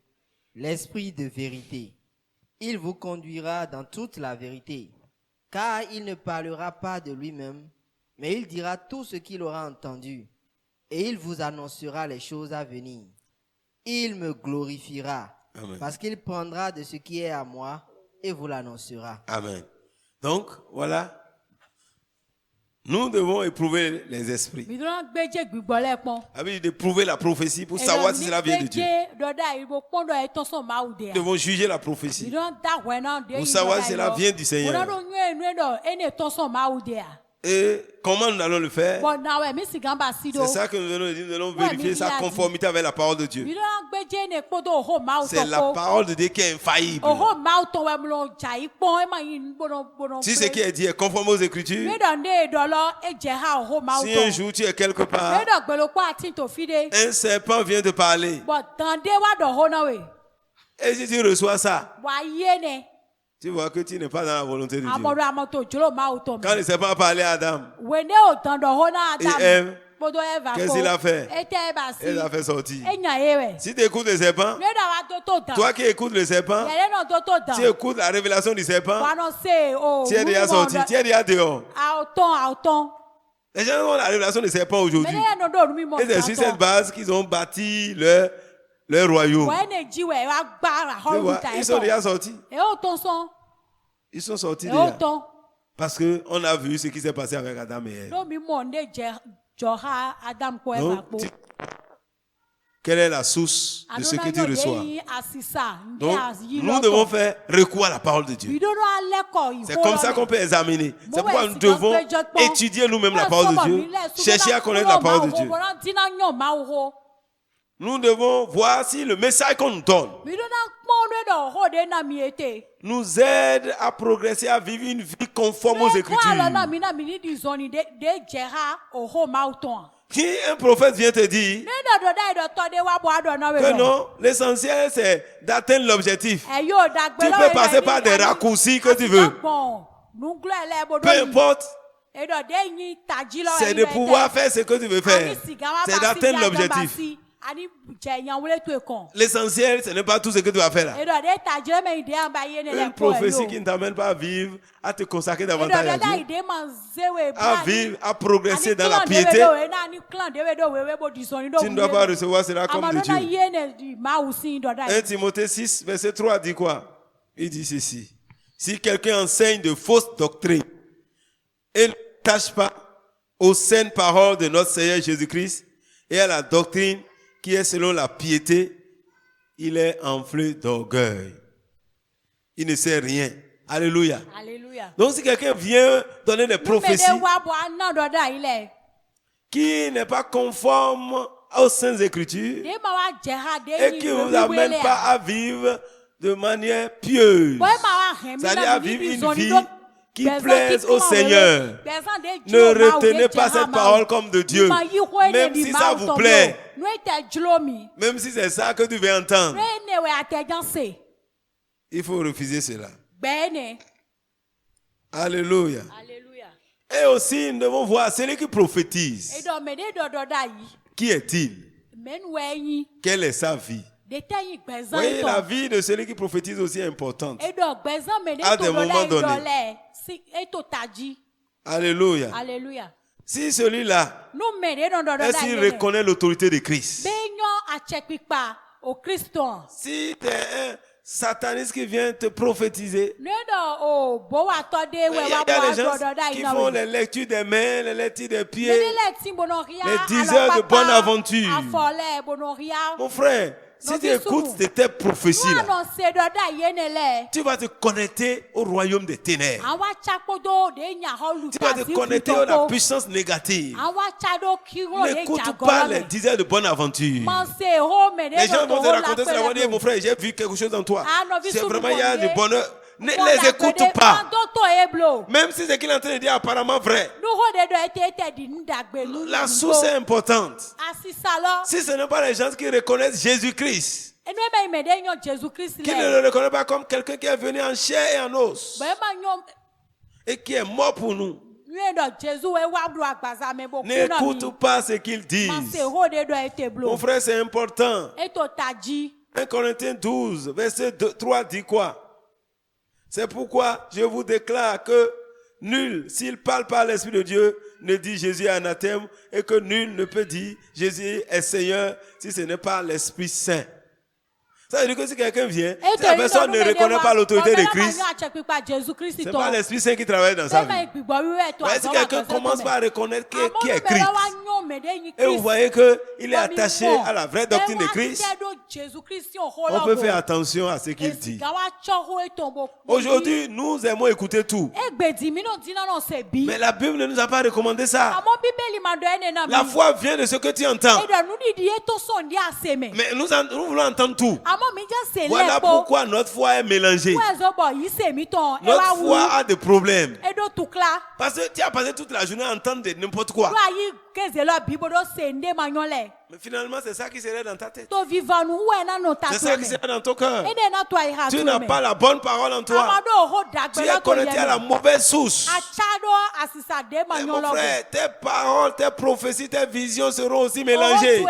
l'Esprit de vérité, il vous conduira dans toute la vérité, car il ne parlera pas de lui-même, mais il dira tout ce qu'il aura entendu, et il vous annoncera les choses à venir. Il me glorifiera, Amen. Parce qu'il prendra de ce qui est à moi et vous l'annoncera. Amen. Donc, voilà. Nous devons éprouver les esprits. D'éprouver la prophétie pour savoir si cela vient de Dieu. Nous devons juger la prophétie pour savoir si cela vient du Seigneur. Et comment nous allons le faire? C'est ça que nous allons dire. Nous allons vérifier sa conformité avec la parole de Dieu. C'est la parole de Dieu qui est infaillible. Si ce qui est dit est conforme aux Écritures, si un jour tu es quelque part, un serpent vient te parler, et si tu reçois ça, tu vois que tu n'es pas dans la volonté de Dieu. Quand le serpent a parlé à Adam et Ève, qu'est-ce qu'il a fait? Il a fait sortir. Si tu écoutes le serpent, toi qui écoutes le serpent, tu écoutes la révélation du serpent, tu es déjà sorti, tu es déjà dehors. Les gens ont la révélation du serpent aujourd'hui. Et c'est sur cette base qu'ils ont bâti leur royaume. Ils sont déjà sortis. Ils sont sortis déjà. Parce qu'on a vu ce qui s'est passé avec Adam et Ève. Donc, quelle est la source de ce que tu reçois? Donc, nous devons faire recours à la parole de Dieu. C'est comme ça qu'on peut examiner. C'est pourquoi nous devons étudier nous-mêmes la parole de Dieu, chercher à connaître la parole de Dieu. Nous devons voir si le message qu'on nous donne nous aide à progresser, à vivre une vie conforme aux Écritures. Si un prophète vient te dire que non, l'essentiel c'est d'atteindre l'objectif. Tu peux passer par des raccourcis que tu veux. Peu importe. C'est de pouvoir faire ce que tu veux faire. C'est d'atteindre l'objectif. L'essentiel, ce n'est pas tout ce que tu vas faire là. Une prophétie qui ne t'amène pas à vivre, à te consacrer davantage à Dieu, à vivre, à progresser dans la piété. Tu ne dois pas recevoir cela comme de Dieu. 1 Timothée 6, verset 3 dit quoi? Il dit ceci. Si quelqu'un enseigne de fausses doctrines et ne tâche pas aux saintes paroles de notre Seigneur Jésus-Christ et à la doctrine qui est selon la piété, il est enflé d'orgueil. Il ne sait rien. Alléluia. Alléluia. Donc si quelqu'un vient donner des prophéties qui n'est pas conforme aux Saintes Écritures et qui ne vous amène pas à vivre de manière pieuse, c'est-à-dire à vivre une vie qui plaisent au Seigneur. Ne retenez pas cette parole comme de Dieu. Même si ça vous plaît. Même si c'est ça que tu veux entendre. Il faut refuser cela. Alléluia. Et aussi, nous devons voir celui qui prophétise. Qui est-il? Quelle est sa vie? Voyez, la vie de celui qui prophétise aussi est importante. À des moments donnés. Alléluia. Si celui-là, est-ce qu'il reconnaît l'autorité de Christ? Si tu es un sataniste qui vient te prophétiser, il y a des gens qui font les lectures des mains, les lectures des pieds, les 10 heures de bonne aventure. Mon frère, si tu écoutes de tes prophéties là, tu vas te connecter au royaume des ténèbres. Tu vas te connecter à la puissance négative. N'écoute pas les 10 heures de bonne aventure. Les gens vont te raconter ça, vont dire, mon frère, j'ai vu quelque chose en toi. C'est vraiment, il y a du bonheur. Ne les écoute pas. Même si ce qu'il est en train de dire est apparemment vrai. La source est importante. Si ce n'est pas les gens qui reconnaissent Jésus-Christ, qui ne le reconnaissent pas comme quelqu'un qui est venu en chair et en os et qui est mort pour nous, n'écoute pas ce qu'ils disent. Mon frère, c'est important. 1 Corinthiens 12, verset 3 dit quoi? C'est pourquoi je vous déclare que nul, s'il parle par l'Esprit de Dieu, ne dit Jésus est anathème, et que nul ne peut dire Jésus est Seigneur si ce n'est pas l'Esprit Saint. Ça veut dire que si quelqu'un vient, si la personne ne reconnaît pas l'autorité de Christ, c'est pas l'Esprit Saint qui travaille dans sa vie. Si quelqu'un commence par reconnaître qui est Christ, et vous voyez qu'il est attaché à la vraie doctrine de Christ, on peut faire attention à ce qu'il dit. Aujourd'hui, nous aimons écouter tout. Mais la Bible ne nous a pas recommandé ça. La foi vient de ce que tu entends. Mais nous voulons entendre tout. Voilà pourquoi notre foi est mélangée. Notre foi a des problèmes. Parce que tu as passé toute la journée à entendre de n'importe quoi. Mais finalement, c'est ça qui serait dans ta tête. C'est ça qui serait dans ton cœur. Tu n'as pas la bonne parole en toi. Tu es connecté à la mauvaise source. Et mon frère, tes paroles, tes prophéties, tes visions seront aussi mélangées.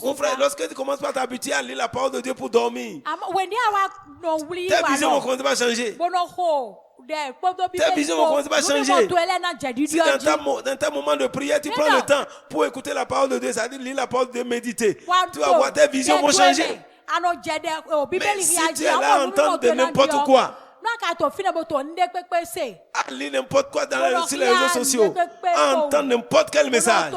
Mon frère, lorsque tu commences par t'habituer à lire la parole de Dieu pour dormir, tes visions vont commencer à changer. Tes visions vont commencer à changer. Si dans ta moment de prière, tu prends le temps pour écouter la parole de Dieu, c'est-à-dire lire la parole de Dieu, méditer, tu vas voir tes visions vont changer. Mais si tu es là à entendre de n'importe quoi, à lire n'importe quoi sur les réseaux sociaux, à entendre n'importe quel message,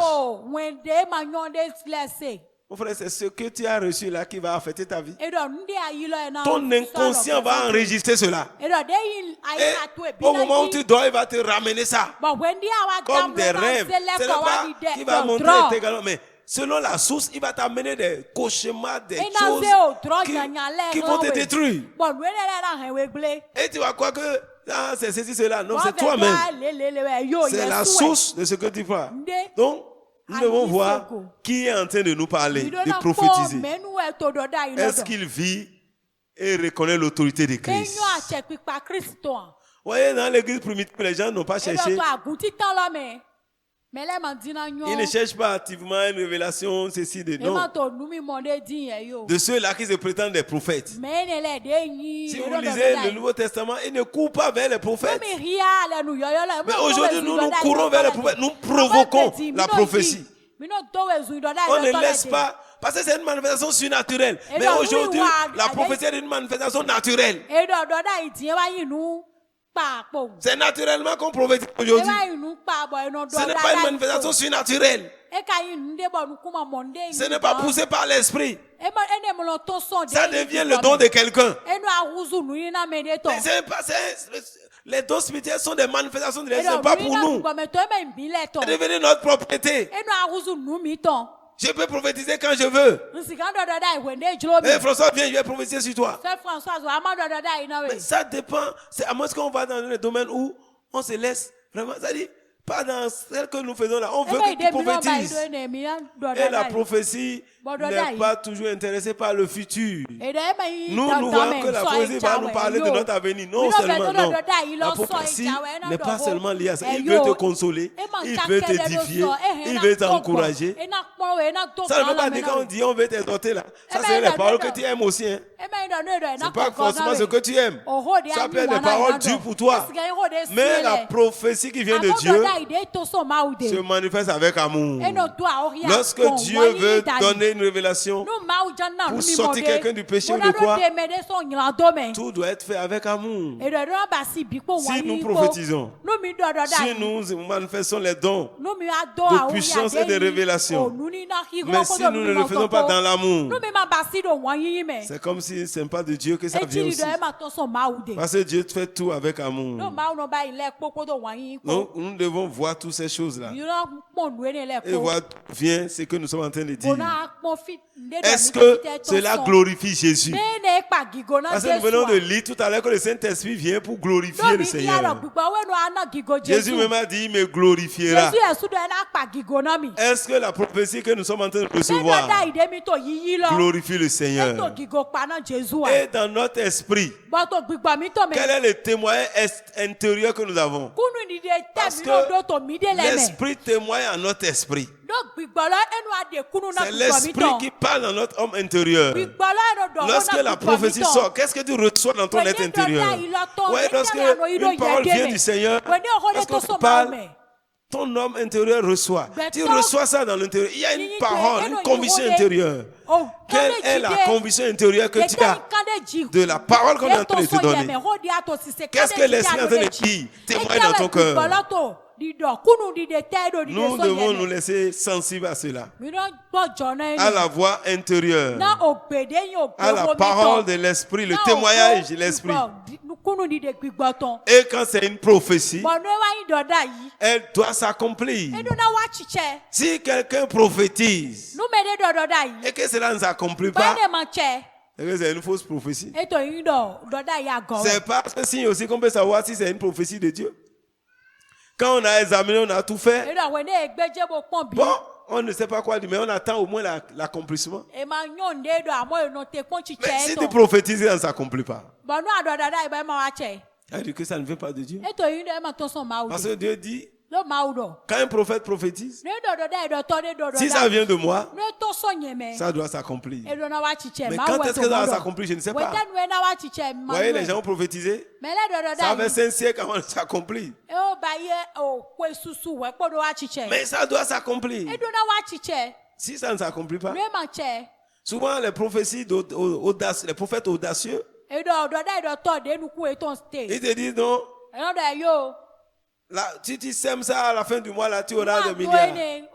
mon frère, c'est ce que tu as reçu là qui va affecter ta vie. Ton inconscient va enregistrer cela. Et au moment où tu dors, il va te ramener ça. Comme des rêves. C'est là-bas qui va montrer également. Mais selon la source, il va t'amener des cauchemars, des choses qui vont te détruire. Et tu vas croire que c'est ceci, cela. Non, c'est toi-même. C'est la source de ce que tu vois. Donc, nous devons voir qui est en train de nous parler, de prophétiser. Est-ce qu'il vit et reconnaît l'autorité de Christ? Vous voyez, dans l'église primitive, les gens n'ont pas cherché. Ils ne cherchent pas activement une révélation, ceci, de non. De ceux-là qui se prétendent des prophètes. Si vous lisez le Nouveau Testament, ils ne courent pas vers les prophètes. Mais aujourd'hui, nous courons vers les prophètes. Nous provoquons la prophétie. On ne laisse pas. Parce que c'est une manifestation surnaturelle. Mais aujourd'hui, la prophétie est une manifestation naturelle. C'est naturellement qu'on prophétise aujourd'hui. Ce n'est pas une manifestation surnaturelle. Ce n'est pas poussé par l'esprit. Ça devient le don de quelqu'un. Les dons spirituels sont des manifestations de l'esprit, pas pour nous. C'est devenu notre propriété. Je peux prophétiser quand je veux. Et François, viens, je vais prophétiser sur toi. Mais ça dépend. C'est à moins qu'on va dans un domaine où on se laisse vraiment. Ça dit, pas dans celle que nous faisons là. On veut que tu prophétises. Et la prophétie n'est pas toujours intéressée par le futur. Nous voyons que la prophétie va nous parler de notre avenir. Non seulement, non. La prophétie n'est pas seulement liée à ça. Il veut te consoler, il veut t'édifier, il veut t'encourager. Ça ne veut pas dire quand on dit on veut t'exhorter là. Ça, c'est les paroles que tu aimes aussi. Hein. C'est pas forcément ce que tu aimes. Ça peut être des paroles dures pour toi. Mais la prophétie qui vient de Dieu se manifeste avec amour. Lorsque Dieu veut donner une révélation pour sortir quelqu'un du péché ou de quoi, tout doit être fait avec amour. Si nous prophétisons, si nous manifestons les dons de puissance et de révélation, mais si nous ne le faisons pas dans l'amour, c'est comme si ce n'est pas de Dieu que ça vient aussi. Parce que Dieu fait tout avec amour. Donc nous devons voir toutes ces choses-là et voir bien ce que nous sommes en train de dire. Est-ce que cela glorifie Jésus? Parce que nous venons de lire tout à l'heure que le Saint-Esprit vient pour glorifier le Seigneur. Jésus même a dit, il me glorifiera. Est-ce que la prophétie que nous sommes en train de recevoir glorifie le Seigneur? Et dans notre esprit, quel est le témoignage intérieur que nous avons? Parce que l'esprit témoigne à notre esprit. C'est l'esprit qui parle dans notre homme intérieur. Lorsque la prophétie sort, qu'est-ce que tu reçois dans ton être intérieur? Oui, lorsque une parole vient du Seigneur, lorsque tu parles, ton homme intérieur reçoit. Tu reçois ça dans l'intérieur. Il y a une parole, une conviction intérieure. Quelle est la conviction intérieure que tu as de la parole qu'on est en train de te donner? Qu'est-ce que l'esprit est en train de dire? Témoigne dans ton cœur. Nous devons nous laisser sensibles à cela, à la voix intérieure, à la parole de l'esprit, le témoignage de l'esprit. Et quand c'est une prophétie, elle doit s'accomplir. Si quelqu'un prophétise et que cela ne s'accomplit pas, c'est une fausse prophétie. C'est pas ce signe aussi qu'on peut savoir si c'est une prophétie de Dieu. Quand on a examiné, on a tout fait. Bon, on ne sait pas quoi dire, mais on attend au moins l'accomplissement. Mais si tu prophétises, ça ne s'accomplit pas. Ça veut dire que ça ne vient pas de Dieu. Parce que Dieu dit, quand un prophète prophétise, si ça vient de moi, ça doit s'accomplir. Mais quand est-ce que ça va s'accomplir, je ne sais pas. Vous voyez, les gens ont prophétisé. Ça fait 5 siècles avant de s'accomplir. Mais ça doit s'accomplir. Si ça ne s'accomplit pas, souvent les prophéties les prophètes audacieux, ils te disent non. Là, si tu sèmes ça à la fin du mois, là, tu auras des milliards. Et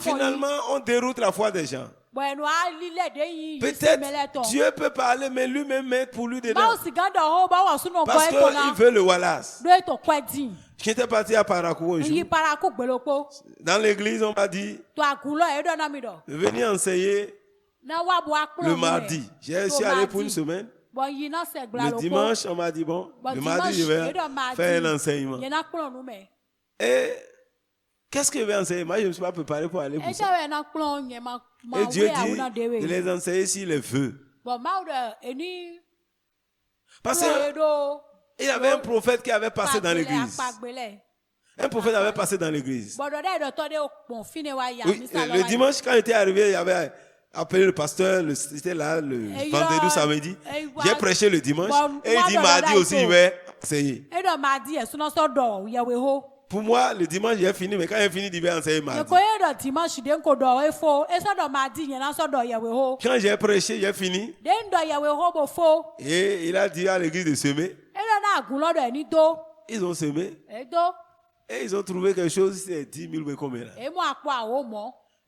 finalement, on déroute la foi des gens. Peut-être Dieu peut parler, mais lui-même met pour lui dedans. Parce qu'il veut le Wallace. J'étais parti à Parakou un jour. Dans l'église, on m'a dit de venir enseigner le mardi. Je suis allé pour une semaine. Le dimanche, on m'a dit, bon, le mardi, je vais faire un enseignement. Et qu'est-ce que je vais enseigner? Moi, je ne me suis pas préparé pour aller pour ça. Et Dieu dit de les enseigner s'il les veut. Parce qu'il y avait un prophète qui avait passé dans l'église. Un prophète avait passé dans l'église. Oui, le dimanche, quand il était arrivé, il y avait appelé le pasteur, c'était là le vendredi ou samedi. J'ai prêché le dimanche et il dit mardi aussi, il va enseigner. Pour moi, le dimanche, j'ai fini, mais quand j'ai fini, il va enseigner mardi. Quand j'ai prêché, j'ai fini. Et il a dit à l'église de semer. Ils ont semé. Et ils ont trouvé quelque chose, c'est 10 000 combien là.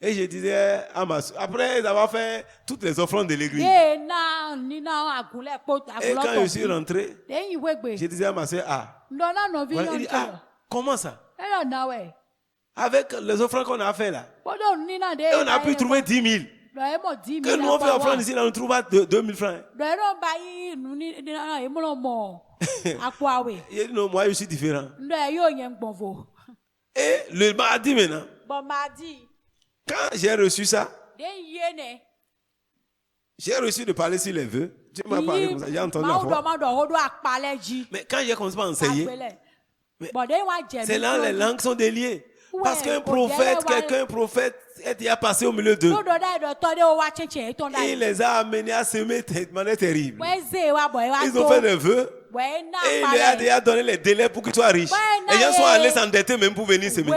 Et je disais à ma soeur, après avoir fait toutes les offrandes de l'église. Et quand je suis rentré, je disais à ma soeur, voilà, il dit, comment ça? avec les offrandes qu'on a fait là. Et on a pu trouver 10 000. Que nous on fait offrande ici, là, on trouve 2 000 francs. Il dit non, moi je suis différent. Et le mardi maintenant, quand j'ai reçu ça, j'ai reçu de parler sur les vœux. Dieu m'a parlé comme ça, j'ai entendu la voix. Mais quand j'ai commencé à enseigner, c'est là les langues sont déliées. Parce qu'un prophète, quelqu'un prophète est déjà passé au milieu d'eux. Il les a amenés à semer de manière terrible. Ils ont fait des vœux. Et il a déjà donné les délais pour qu'ils soient riches. Les gens sont allés s'endetter même pour venir semer.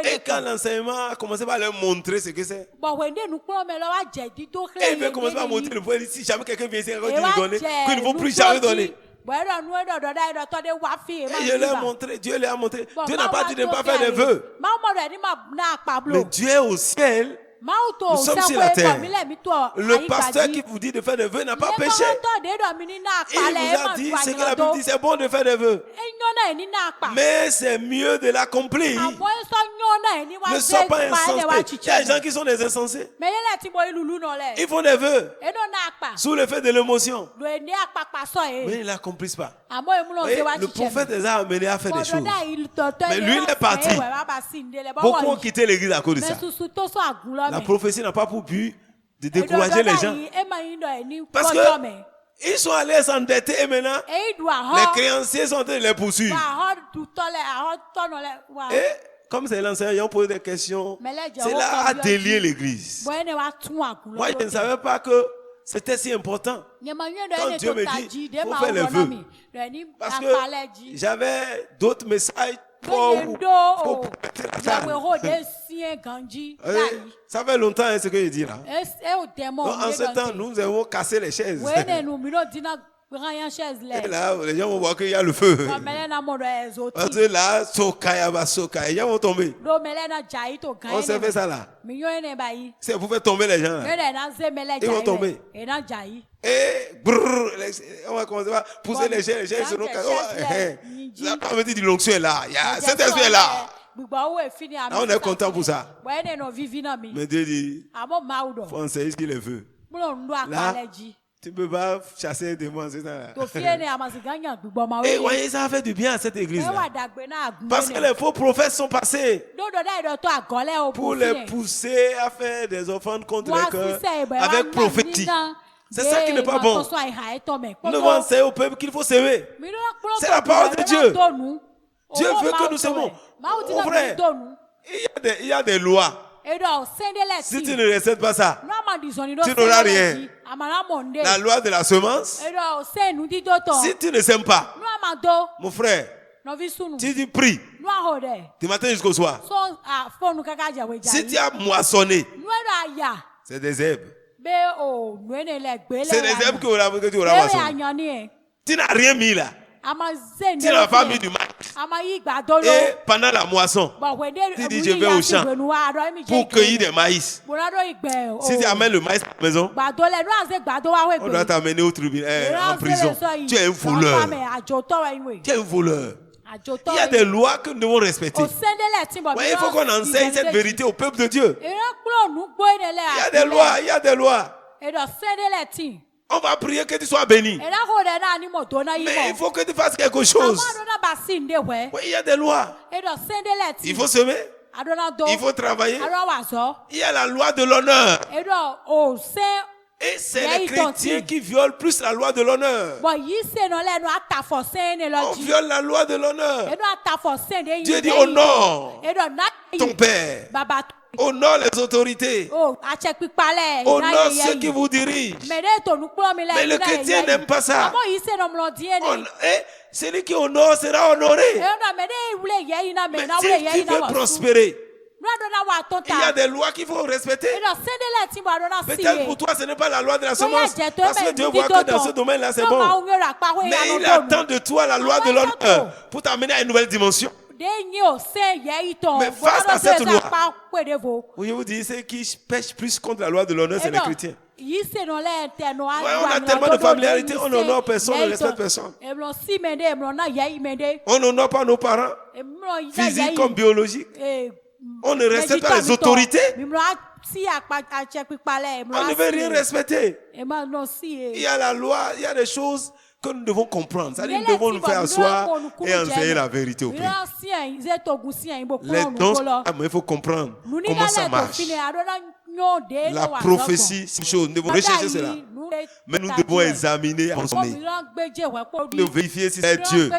Et quand l'enseignement a commencé à leur montrer ce que c'est, et il veut commencer à montrer le point. Si jamais quelqu'un vient ici, il va donner, qu'il ne faut plus jamais donner. Et je leur ai montré, Dieu leur a montré. Dieu n'a pas dit de ne pas faire des vœux. Mais Dieu est au ciel. Nous sommes sur la terre. Le pasteur qui vous dit de faire des vœux n'a pas péché. Il vous a dit ce que la Bible dit, c'est bon de faire des vœux. Mais c'est mieux de l'accomplir. Ne sois pas insensé. Il y a des gens qui sont des insensés. Ils font des vœux sous le fait de l'émotion. Mais ils ne l'accomplissent pas. Le prophète les a amenés à faire des choses. Mais lui, il est parti. Beaucoup ont quitté l'église à cause de ça. La prophétie n'a pas pour but de décourager les gens. Parce que ils sont allés s'endetter et maintenant, les créanciers sont en train de les poursuivre. Et comme c'est l'enseignant, ils ont posé des questions. Cela a délié l'église. Moi, je ne savais pas que c'était si important. Quand Dieu me dit, il faut faire les vœux. Parce que j'avais d'autres messages pour ça fait longtemps hein, ce que je dis là. Donc, en ce temps, nous avons cassé les chaises. Et là, les gens vont voir qu'il y a le feu. Parce que là, les gens vont tomber. On s'est fait ça là. C'est pour faire tomber les gens là. Ils vont tomber. Et brrr, on va commencer à pousser les chaises seront cassées. La parole dit l'onction est là. Cet esprit est là. On est content pour ça. Mais Dieu dit, il faut enseigner ce qu'il veut. Là, tu ne peux pas chasser les démons. Et voyez, ça a fait du bien à cette église. Parce que les faux prophètes sont passés pour les pousser à faire des offrandes contre les cœurs avec prophétie. C'est ça qui n'est pas bon. Nous devons enseigner au peuple qu'il faut s'aimer. C'est la parole de Dieu. Dieu veut que nous s'aimons. Mon frère, il y a des lois. Si tu ne respectes pas ça, tu n'auras rien. La loi de la semence. Si tu ne s'aimes pas, mon frère, tu pries du matin jusqu'au soir. Si tu as moissonné, c'est des herbes. C'est des herbes que tu auras moissonné. Tu n'as rien mis là. Tu n'as pas mis du maïs. Et pendant la moisson, tu dis je vais au champ pour cueillir des maïs. Si tu amènes le maïs à la maison, on doit t'amener au tribunal, en prison. Tu es un voleur. Tu es un voleur. Il y a des lois que nous devons respecter. Ouais, il faut qu'on enseigne cette vérité au peuple de Dieu. Il y a des lois, il y a des lois. On va prier que tu sois béni. Mais il faut que tu fasses quelque chose. Oui, il y a des lois. Il faut semer. Il faut travailler. Il y a la loi de l'honneur. Et c'est les chrétiens qui violent plus la loi de l'honneur. On viole la loi de l'honneur. Dieu dit honore ton père. Honore les autorités. Honore ceux qui vous dirigent. Mais le chrétien n'aime pas ça. Celui qui honore sera honoré. Mais si tu veux prospérer, il y a des lois qu'il faut respecter. Peut-être pour toi ce n'est pas la loi de la semence, parce que Dieu voit que dans ce domaine-là c'est bon. Mais il attend de toi la loi de l'honneur pour t'amener à une nouvelle dimension. Mais face à cette loi, vous vous dites, ceux qui pêchent plus contre la loi de l'honneur, c'est les chrétiens. On a tellement de familiarité, on n'honore personne, on ne respecte personne. On n'honore pas nos parents, physiques comme biologiques. On ne respecte pas les autorités. On ne veut rien respecter. Il y a la loi, il y a des choses que nous devons comprendre. C'est-à-dire nous devons nous faire asseoir et enseigner la vérité au pays. Les dons, il faut comprendre comment ça marche. La prophétie, c'est une chose. Nous devons rechercher cela. Mais nous devons examiner, consommer. Nous devons vérifier si c'est Dieu.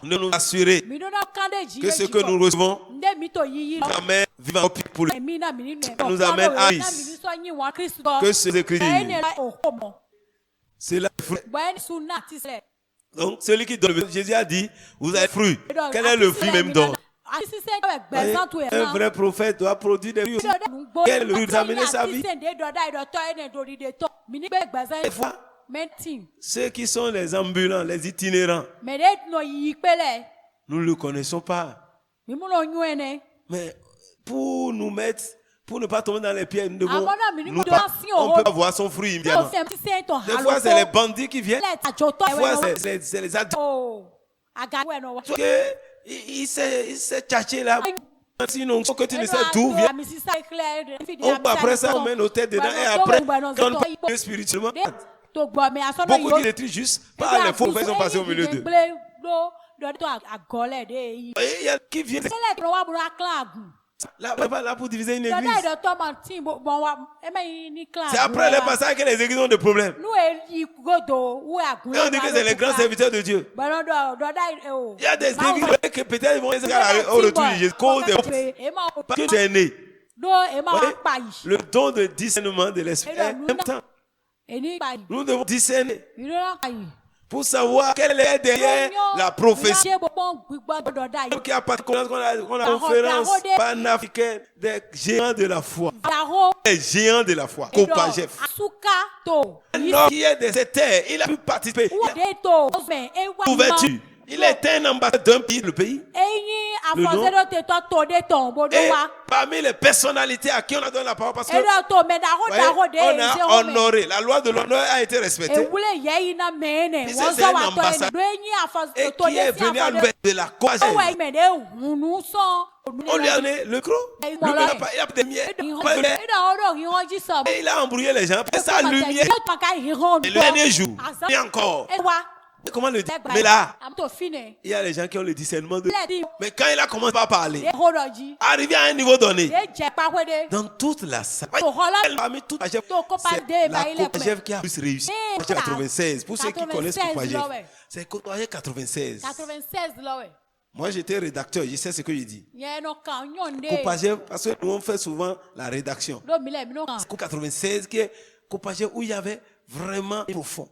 Nous devons nous assurer que ce que nous recevons nous amène vivant pour lui. Nous amène à Christ. Que ces Écritures. C'est la fruit. Donc, celui qui donne, Jésus a dit, vous avez fruit. Quel est le fruit même d'or? Un vrai prophète doit produire des fruits. Quel est le fruit d'amener sa vie? Ceux qui sont les ambulants, les itinérants, nous ne le connaissons pas. Mais pour nous mettre, pour ne pas tomber dans les pieds, nous devons, on peut voir son fruit immédiatement. Des fois, c'est les bandits qui viennent. Des fois, c'est les adultes. Il s'est tchatché là. Sinon, que tu ne sais d'où vient. Après ça, on met nos têtes dedans. Et après, quand on parle spirituellement, beaucoup qui détruisent juste par les faux faits sont passés au milieu d'eux. Il y a qui vient là pour diviser une église. C'est après les passages que les églises ont des problèmes. Et on dit que c'est les grands serviteurs de Dieu. Il y a des églises que peut-être vont être au retour de Jésus. Parce que tu es né. Le don de discernement de l'esprit en même temps. Nous devons discerner pour savoir quelle est derrière la prophétie. Qui a pas de connaissance qu'on a conférence panafricaine des géants de la foi. Les géants de la foi. Kopajef. Un homme qui est de cette terre, il a pu participer. Ouverture. Il était un ambassadeur d'un pays, le pays. Et parmi les personnalités à qui on a donné la parole, parce que on a honoré. La loi de l'honneur a été respectée. C'est un ambassadeur et qui est venu à l'ouverture de la Kopajef. On lui a donné le micro. Il a des miens. Et il a embrouillé les gens. Et sa lumière. Et le dernier jour, et encore. Comment le dire? Mais là, il y a les gens qui ont le discernement de... Mais quand il a commencé à parler, arrivé à un niveau donné, dans toute la salle, parmi toute la chef, c'est la Kopajef qui a plus réussi. 96. Pour ceux qui connaissent Kopajef, c'est Kopajef 96. Moi, j'étais rédacteur, je sais ce que je dis. Kopajef, parce que nous, on fait souvent la rédaction. C'est 96 qui est Kopajef où il y avait vraiment profond.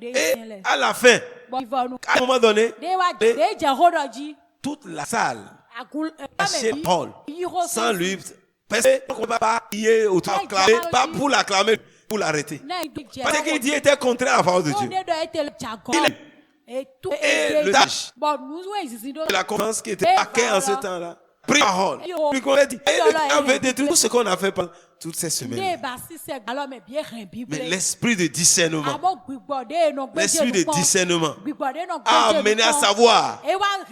Et à la fin, à un moment donné, toute la salle a chez Paul, sans lui, parce qu'on ne va pas prier ou acclamer, pas pour l'acclamer, pour l'arrêter. Parce qu'il dit qu'il était contraire à la parole de Dieu. Et le tâche de la conférence qui était paquet en ce temps-là, pris parole. Puis qu'on a dit, il avait détruit tout ce qu'on a fait pendant toutes ces semaines. Mais l'esprit de discernement, a amené à savoir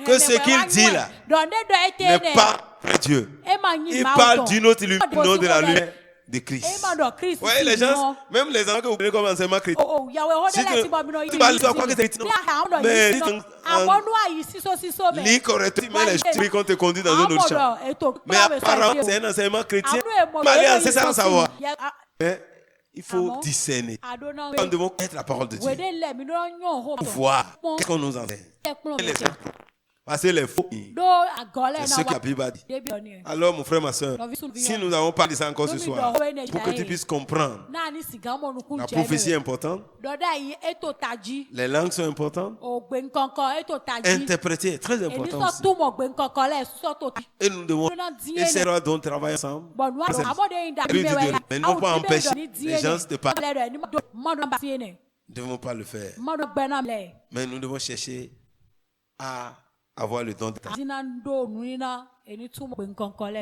que ce qu'il dit là n'est pas Dieu. Il parle d'une autre lumière, de la lumière de Christ. Oui, les gens, même les gens que vous prenez comme enseignement chrétien, si tu parles de quoi que c'est chrétien, mais lis correctement les choses qu'on te conduit dans un autre champ. Mais apparemment, c'est un enseignement chrétien. Mais allez enseigner sans savoir. Mais il faut discerner. Nous devons connaître la parole de Dieu. Pour voir qu'est-ce qu'on nous enseigne. Parce que les faux, c'est ce que la Bible a dit. Alors, mon frère, ma soeur, si nous avons parlé de ça encore ce soir, pour que tu puisses comprendre, la prophétie est importante, les langues sont importantes, interpréter est très important aussi. Et nous devons essayer de travailler ensemble. Mais non pas empêcher les gens de parler. Nous ne devons pas le faire. Mais nous devons chercher à avoir le don de ta.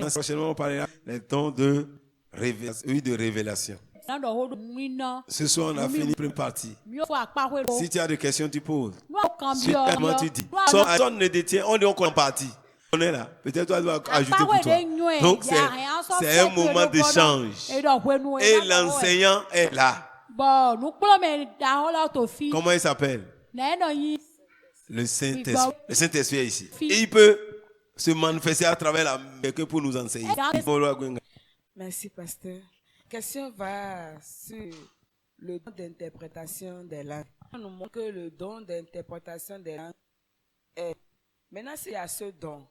Prochainement, on parlera des dons de Oui, de révélation. Ce soir, on a fini la première partie. Si tu as des questions, tu poses. Si tu dis. Personne ne détient, on est encore en partie. On est là. Peut-être toi, tu dois ajouter pour toi. Donc, c'est un moment d'échange. Et l'enseignant est là. Comment il s'appelle? Le Saint-Esprit. Le Saint-Esprit est ici. Et il peut se manifester à travers la que pour nous enseigner. Merci, pasteur. Question va sur le don d'interprétation des langues. On nous montre que le don d'interprétation des langues est. Maintenant, s'il y a ce don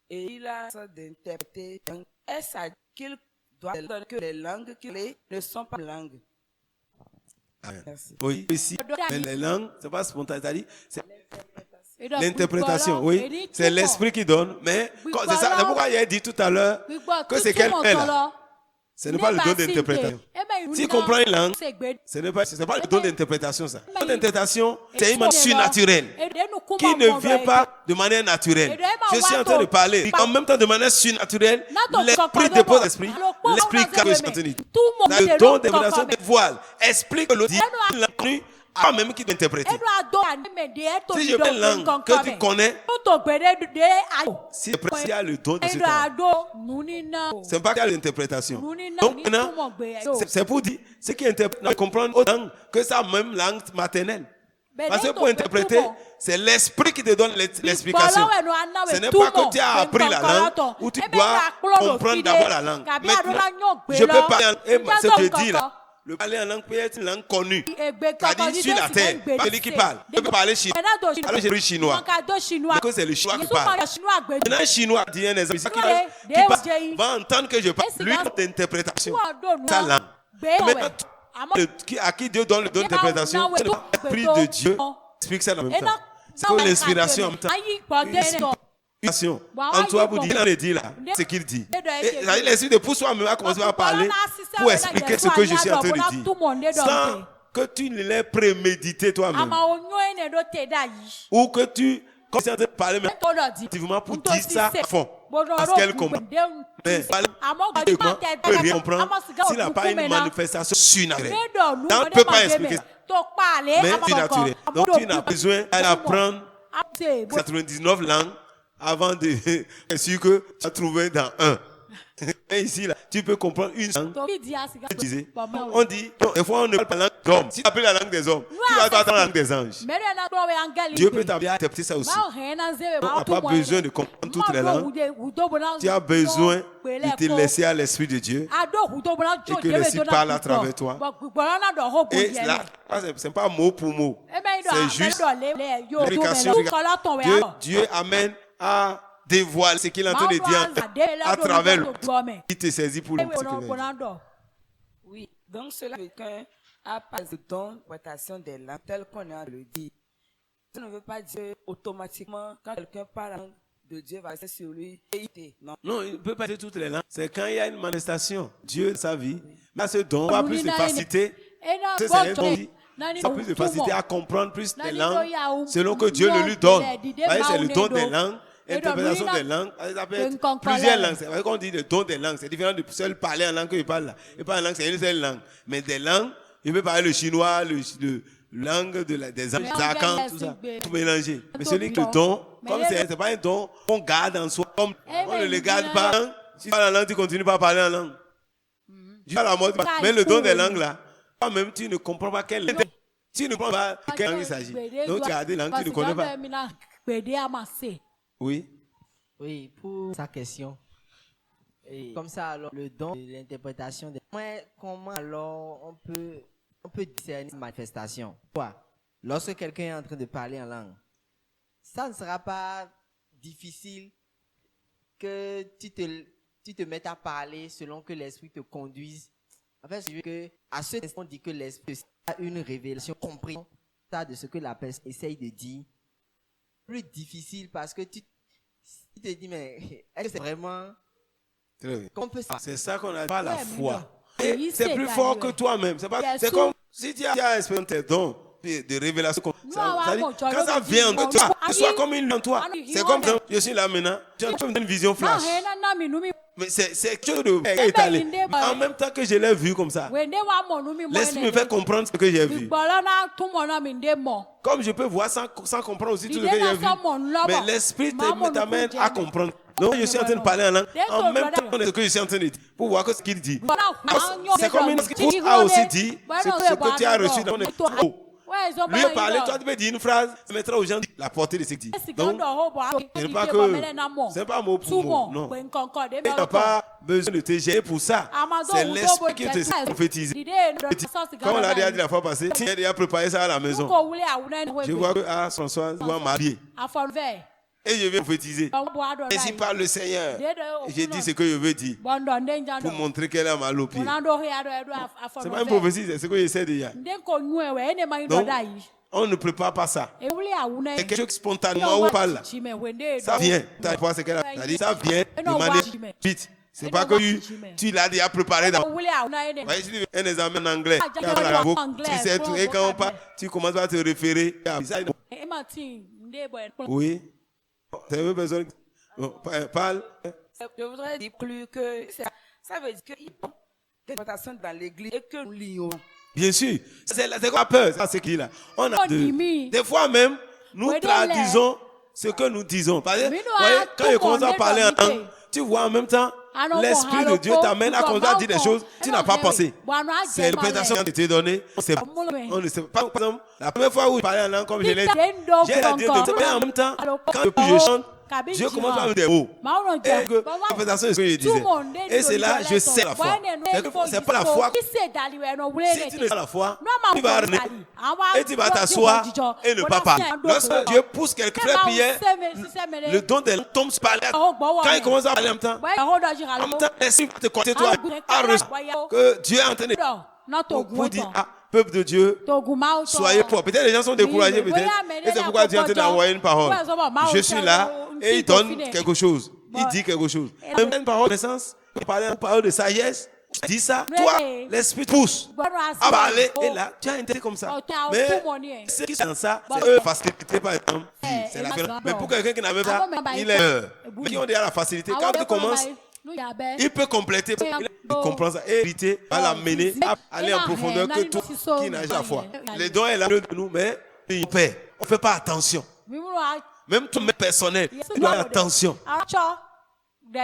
et il a ça d'interpréter, est-ce qu'il doit donner que les langues qu'il est ne sont pas langues? Merci. Oui, ici, les langues, c'est pas spontané, c'est l'interprétation. Oui, c'est l'esprit qui donne, mais c'est ça. C'est pourquoi il a dit tout à l'heure que c'est qu'elle est là. Ce n'est pas le don d'interprétation. Si tu comprends une langue, ce n'est pas le don d'interprétation, ça. Le don d'interprétation, c'est une manière surnaturelle qui ne vient pas de manière naturelle. Je suis en train de parler. En même temps, de manière surnaturelle, l'esprit dépose l'esprit. L'esprit cache le Le don d'interprétation dévoile. Explique le dit pas même qui t'interprète. Si je fais une langue que tu connais, si il y a le don de ce temps, c'est pas qu'il y a l'interprétation. Donc maintenant, c'est pour dire, ceux qui interprètent comprennent autre langue que sa même langue maternelle. Parce que pour interpréter, c'est l'esprit qui te donne l'explication. Ce n'est pas que tu as appris la langue ou tu dois comprendre d'abord la langue. Maintenant, je peux pas, et ce que je dis là, le parler en langue peut être une langue connue. C'est-à-dire sur la terre, pas celui qui parle. Je peux parler chinois. Alors j'ai pris chinois. Mais que c'est le chinois qui parle. Maintenant un chinois dit un exemple qui va entendre que je parle. Lui d'interprétation. Sa langue. Maintenant, à qui Dieu donne le don d'interprétation, c'est l'esprit de Dieu explique ça en même temps. C'est comme l'inspiration en même temps. En toi, vous dites, il en est dit là, ce qu'il dit. Et l'esprit de pour soi-même à commencer à parler pour expliquer ce que je suis en train de dire. Sans que tu ne l'aies prémédité toi-même. Ou que tu commences en train de parler, mais activement pour dire ça à fond. Parce qu'elle comprend. Mais elle ne peut rien comprendre s'il n'a pas une manifestation surnaturelle. On ne peut pas expliquer ça. Mais surnaturelle. Donc tu n'as besoin d'apprendre 99 langues avant de être sûr que tu as trouvé dans un. Et ici, là, tu peux comprendre une langue. On dit, des fois on ne parle pas la langue d'hommes. Si tu appelles la langue des hommes, tu vas attendre la langue des anges. Dieu peut t'appeler à interpréter ça aussi. Tu n'as pas besoin de comprendre toutes les langues. Tu as besoin de te laisser à l'Esprit de Dieu et que l'Esprit parle à travers toi. Et là, ce n'est pas mot pour mot. C'est juste l'explication. Dieu amène à dévoiler ce qu'il est en train de dire à travers l'autre qui te saisit pour le Oui, donc cela veut dire qu'un a pas de don d'interprétation des langues tel qu'on a le dit. Ça ne veut pas dire automatiquement quand quelqu'un parle de Dieu va rester sur lui et non, il ne peut pas dire toutes les langues. C'est quand il y a une manifestation. Dieu dans sa vie. Mais ce don a plus de facilité. C'est un don qui a plus de facilité à comprendre plus les langues selon que Dieu le lui donne. C'est le don des langues. Interprétation des langues, ça peut être plusieurs langues. C'est vrai qu'on dit le don des langues. C'est différent de seul parler en langue qu'il parle là. Et pas en langue, c'est une seule langue. Mais des langues, il peut parler le chinois, le langue des anges, Zakan, tout ça, tout mélanger. Mais celui qui le don, comme c'est pas un don, on garde en soi. Comme on ne le garde pas. Si tu parles en langue, tu continues pas à parler en langue. Tu parles en mode, mais le don des langues là, toi-même, tu ne comprends pas quelle langue. Tu ne comprends pas de quelle langue il s'agit. Donc tu as des langues, tu ne connais pas. Oui. Oui, pour sa question. Et comme ça, alors, le don de l'interprétation des... Comment alors on peut discerner une manifestation? Quoi? Lorsque quelqu'un est en train de parler en langue, ça ne sera pas difficile que tu te mettes à parler selon que l'esprit te conduise. En fait, je veux que à ce moment, on dit que l'esprit a une révélation comprise de ce que la personne essaye de dire. Plus difficile parce que tu te dis, mais est-ce que c'est vraiment... C'est ça qu'on appelle la foi. C'est plus fort que toi-même. C'est comme si tu as expérimenté tes dons de révélation. Quand ça vient de toi, que ce soit comme une en toi. C'est comme je suis là maintenant, tu as une vision flash. Mais c'est quelque chose de étalé. En même temps que je l'ai vu comme ça, l'esprit me fait comprendre ce que j'ai vu. Comme je peux voir sans comprendre aussi tout ce que j'ai vu. Mais l'esprit t'amène à comprendre. Donc je suis en train de parler en langue. En même temps, ce que je suis en train de dire. Pour voir ce qu'il dit. C'est comme une chose qui a aussi dit ce que tu as reçu dans ton lui parler, toi tu peux dire une phrase, ça mettra aux gens la portée de ce qu'il dit. Donc, ce n'est pas que c'est pas mot pour mot, non. Tu n'as pas besoin de te gêner pour ça. C'est l'esprit qui te prophétise. Comme on l'a déjà dit la fois passée, tu as déjà préparé ça à la maison. Je vois que François va m'habiller. Et je vais prophétiser. Et si par le Seigneur, j'ai dit ce que je veux dire pour montrer qu'elle a mal au pied. C'est pas une prophétie, c'est ce que j'essaie de dire. Donc, on ne prépare pas ça. C'est quelque chose spontanément où on parle. Ça vient. Ça vient de manière vite. C'est pas que tu l'as déjà préparé dans. Un examen en anglais. Tu sais tout. Et quand on parle, tu commences à te référer. Oui. C'est une personne qui parle. Je voudrais dire plus que ça veut dire qu'il y a des interprétations dans l'église et que nous lions. Bien sûr. C'est quoi peur? C'est ce qu'il dit là. On a des fois même, nous traduisons ce que nous disons. Parce que, quand il commence à parler en langue, tu vois en même temps, l'Esprit de Dieu t'amène à commencer à dire des choses que tu n'as pas pensé. C'est l'interprétation qui a été donnée. On ne sait pas. Par exemple, la première fois où je parlais en langue, comme je l'ai dit, j'ai la dire de mais en même temps, quand je chante, Dieu commence à me dire oh. Et que l'interprétation de ce que je disais. Et c'est là, je sais la foi. C'est pas la foi. Si tu ne sais pas la foi, tu vas revenir et tu vas t'asseoir et ne pas parler. Lorsque Dieu pousse quelqu'un à prier, le don de tombe par l'air. Quand il commence à parler en même temps, l'esprit te compter toi à recevoir que Dieu est en train de vous dire peuple de Dieu, soyez propres. Peut-être les gens sont découragés, peut-être. Et c'est pourquoi Dieu est en train d'envoyer une parole. Je suis là et il donne quelque chose. Il dit quelque chose. Même une parole de naissance, il parle une parole de sagesse. Tu dis ça, toi, l'esprit pousse à parler. Et là, tu as été comme ça. Mais ceux qui sont dans ça, c'est eux, facilité par exemple. C'est la différence. Mais pour quelqu'un qui n'avait pas, il est mais qui ont déjà la facilité. Quand tu commences, il peut compléter, il comprend ça et hériter va l'amener à aller en profondeur que tout qui n'a pas la foi. Les dons est là de nous, mais on fait pas attention. Même tout personnel, il doit faire attention.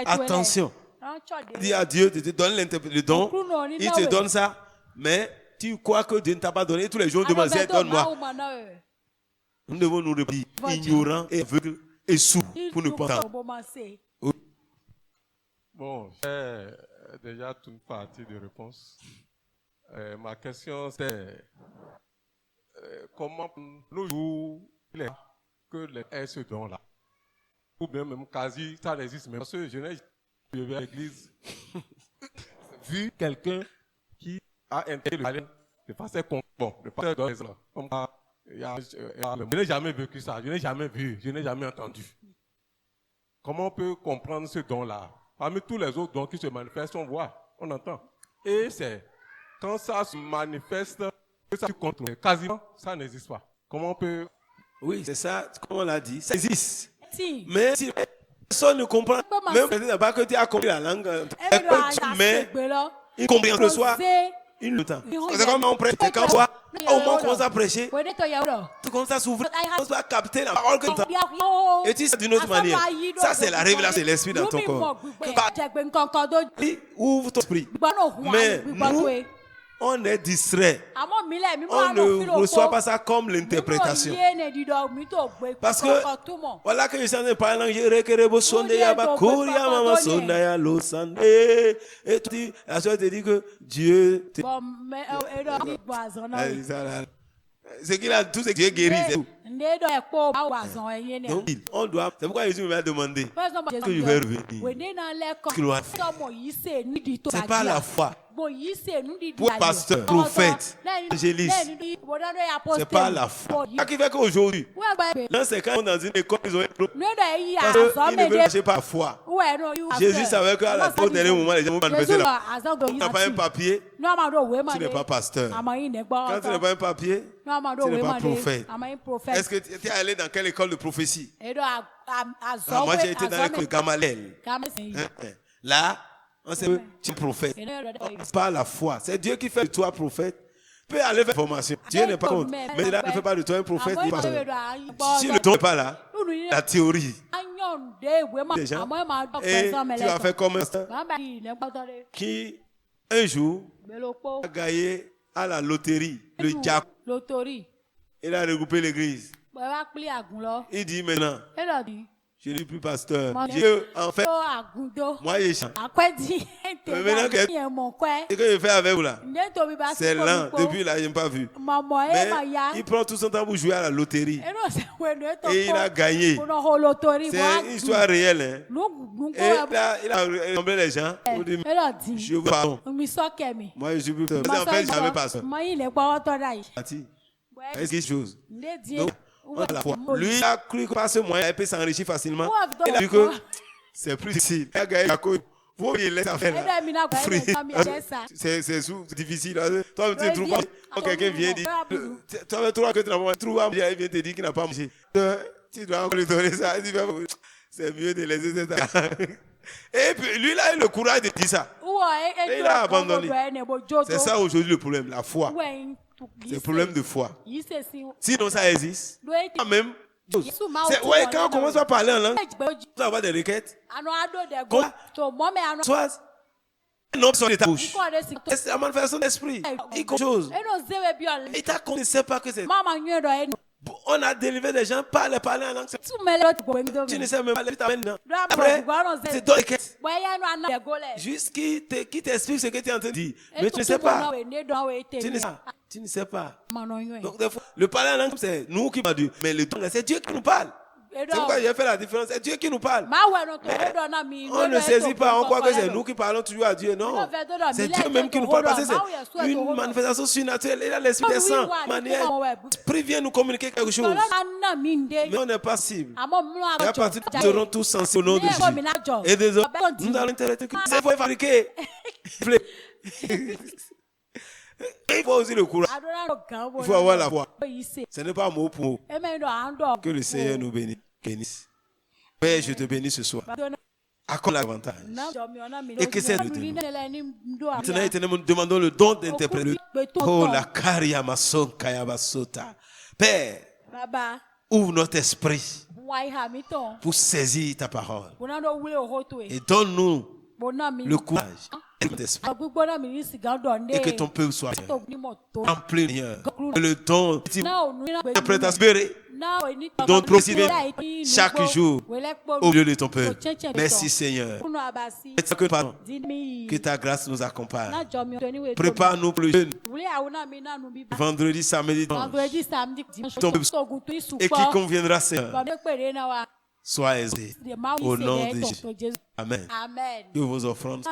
Attention. Dis à Dieu, te donne le don, il te donne ça, mais tu crois que Dieu ne t'a pas donné. Tous les jours, demande, donne-moi. Nous devons nous répondre ignorants et aveugles et sourds pour ne pas entendre. Bon, j'ai déjà toute partie de réponse. Ma question c'est comment nous que les ce don-là, ou bien même quasi ça existe même. Parce que je n'ai jamais à l'église vu quelqu'un qui a intégré de façon bon, le pasteur donne ça. Comme ça, je n'ai jamais vécu ça, je n'ai jamais vu, je n'ai jamais entendu. Comment on peut comprendre ce don-là? Parmi tous les autres dons qui se manifestent, on voit, on entend. Et c'est quand ça se manifeste, que ça se contrôle. Quasiment, ça n'existe pas. Comment on peut... Oui, c'est ça, comme on l'a dit, ça existe. Mais si personne ne comprend, même que tu as compris la langue, tu mets une compréhension le soir, une temps. C'est comme on prêche, quand au moment on commence à prêcher, tu commences à s'ouvrir, tu commences à capter la parole que tu entends. Et tu sais d'une autre manière. Ça, c'est la révélation de l'esprit dans ton corps. Ouvre ton esprit. Mais nous, on est distrait. On ne reçoit pas ça comme l'interprétation. Parce que, voilà que je suis en train de parler en et tu la soeur te dit que Dieu c'est qu'il a tout ce que Dieu guérit, c'est tout. Donc, on doit, c'est pourquoi Jésus m'a demandé que je vais revenir. C'est pas la foi. Pour pasteur, prophète, évangéliste, c'est pas la foi. Ce qui fait qu'aujourd'hui, dans ces cas, dans une école, ils ont un problème. Parce qu'ils ne veulent marcher par la foi. Jésus savait qu'à la au dernier moment, les gens vont manifester la foi. Tu n'as pas un papier, tu n'es pas pasteur. Quand tu n'as pas un papier, tu n'es pas prophète. Est-ce que tu es allé dans quelle école de prophétie? Moi, j'ai été dans l'école de Gamaliel. Là, on sait que tu es prophète. Pas la foi. C'est Dieu qui fait de toi prophète. Peut aller faire formation. Dieu n'est pas contre. Mais là, ne fait pas de toi un prophète. Si le don n'est pas là, la théorie. Des gens, et tu vas faire comme un qui, un jour, a gagné à la loterie, le diable. Il a regroupé l'église. Il dit maintenant, je ne suis plus pasteur. En fait, moi, je chante. Mais maintenant, ce que je fais avec vous là, c'est lent. Depuis là, je n'ai pas vu. Mais il prend tout son temps pour jouer à la loterie. Et il a gagné. C'est une histoire réelle. Hein. Et là, il a emmené les gens pour dire, je vous pardonne. Moi, je suis plus pasteur. En fait, je n'avais pas ça. Est-ce quelque chose? Donc, la foi. Lui, il a cru que par ce moyen, il peut s'enrichir facilement. Il a vu que c'est plus difficile. Il a gagné la cause. Vous laissez affaire là. C'est difficile. Toi, tu trouves pas. Quand quelqu'un vient dire, toi, tu trouves que tu n'as pas trouvé, il vient te dire qu'il n'a pas mangé. Tu dois encore lui donner ça. C'est mieux de laisser ça. Et puis, lui, il a eu le courage de dire ça. Et il a abandonné. C'est ça aujourd'hui le problème, la foi. C'est le problème de foi. Sinon, ça existe. Même. Ouais, quand on commence à parler en langue, on va avoir des requêtes. Soit un homme sort de ta bouche. C'est la manifestation d'esprit. Il connaît chose. Et tu ne sais pas que c'est. On a délivré des gens, parler en langue. Tu ne sais même pas les t'amènes. Après, c'est d'autres requêtes. Juste qui t'explique ce que tu es en train de dire. Mais tu ne sais pas. Tu ne sais pas. Donc, des fois, le parler en langue, c'est nous qui parlons. Mais le don, c'est Dieu qui nous parle. C'est pourquoi j'ai fait la différence. C'est Dieu qui nous parle. Mais on ne saisit pas. On croit que c'est nous qui parlons toujours à Dieu. Non. C'est Dieu même qui nous parle. Parce que c'est une manifestation surnaturelle. Il a l'esprit des sangs. L'esprit vient nous communiquer quelque chose. Mais on n'est pas cible. Et à partir de nous serons tous sensibles au nom de Jésus. Et des autres, nous allons interpréter que c'est pour fabriquer. Il faut aussi le courage. Il faut avoir la foi. Ce n'est pas mot pour mot. Que le Seigneur nous bénisse. Père, je te bénis ce soir. Accorde l'avantage. Et que c'est de nous. Maintenant, nous demandons le don d'interpréter. Oh, la kariamason kayabasota. Père, ouvre notre esprit pour saisir ta parole. Et donne-nous le courage. Et que ton peuple soit rempli, Seigneur. Que le don d'interprétation dont procéder chaque jour au milieu de ton peuple. Merci Seigneur. Que ta grâce nous accompagne. Prépare-nous pour le jeûne. Vendredi, samedi, dimanche. Et qui conviendra, Seigneur. Sois aisé. Au nom de Jésus. Amen. Que vos offrandes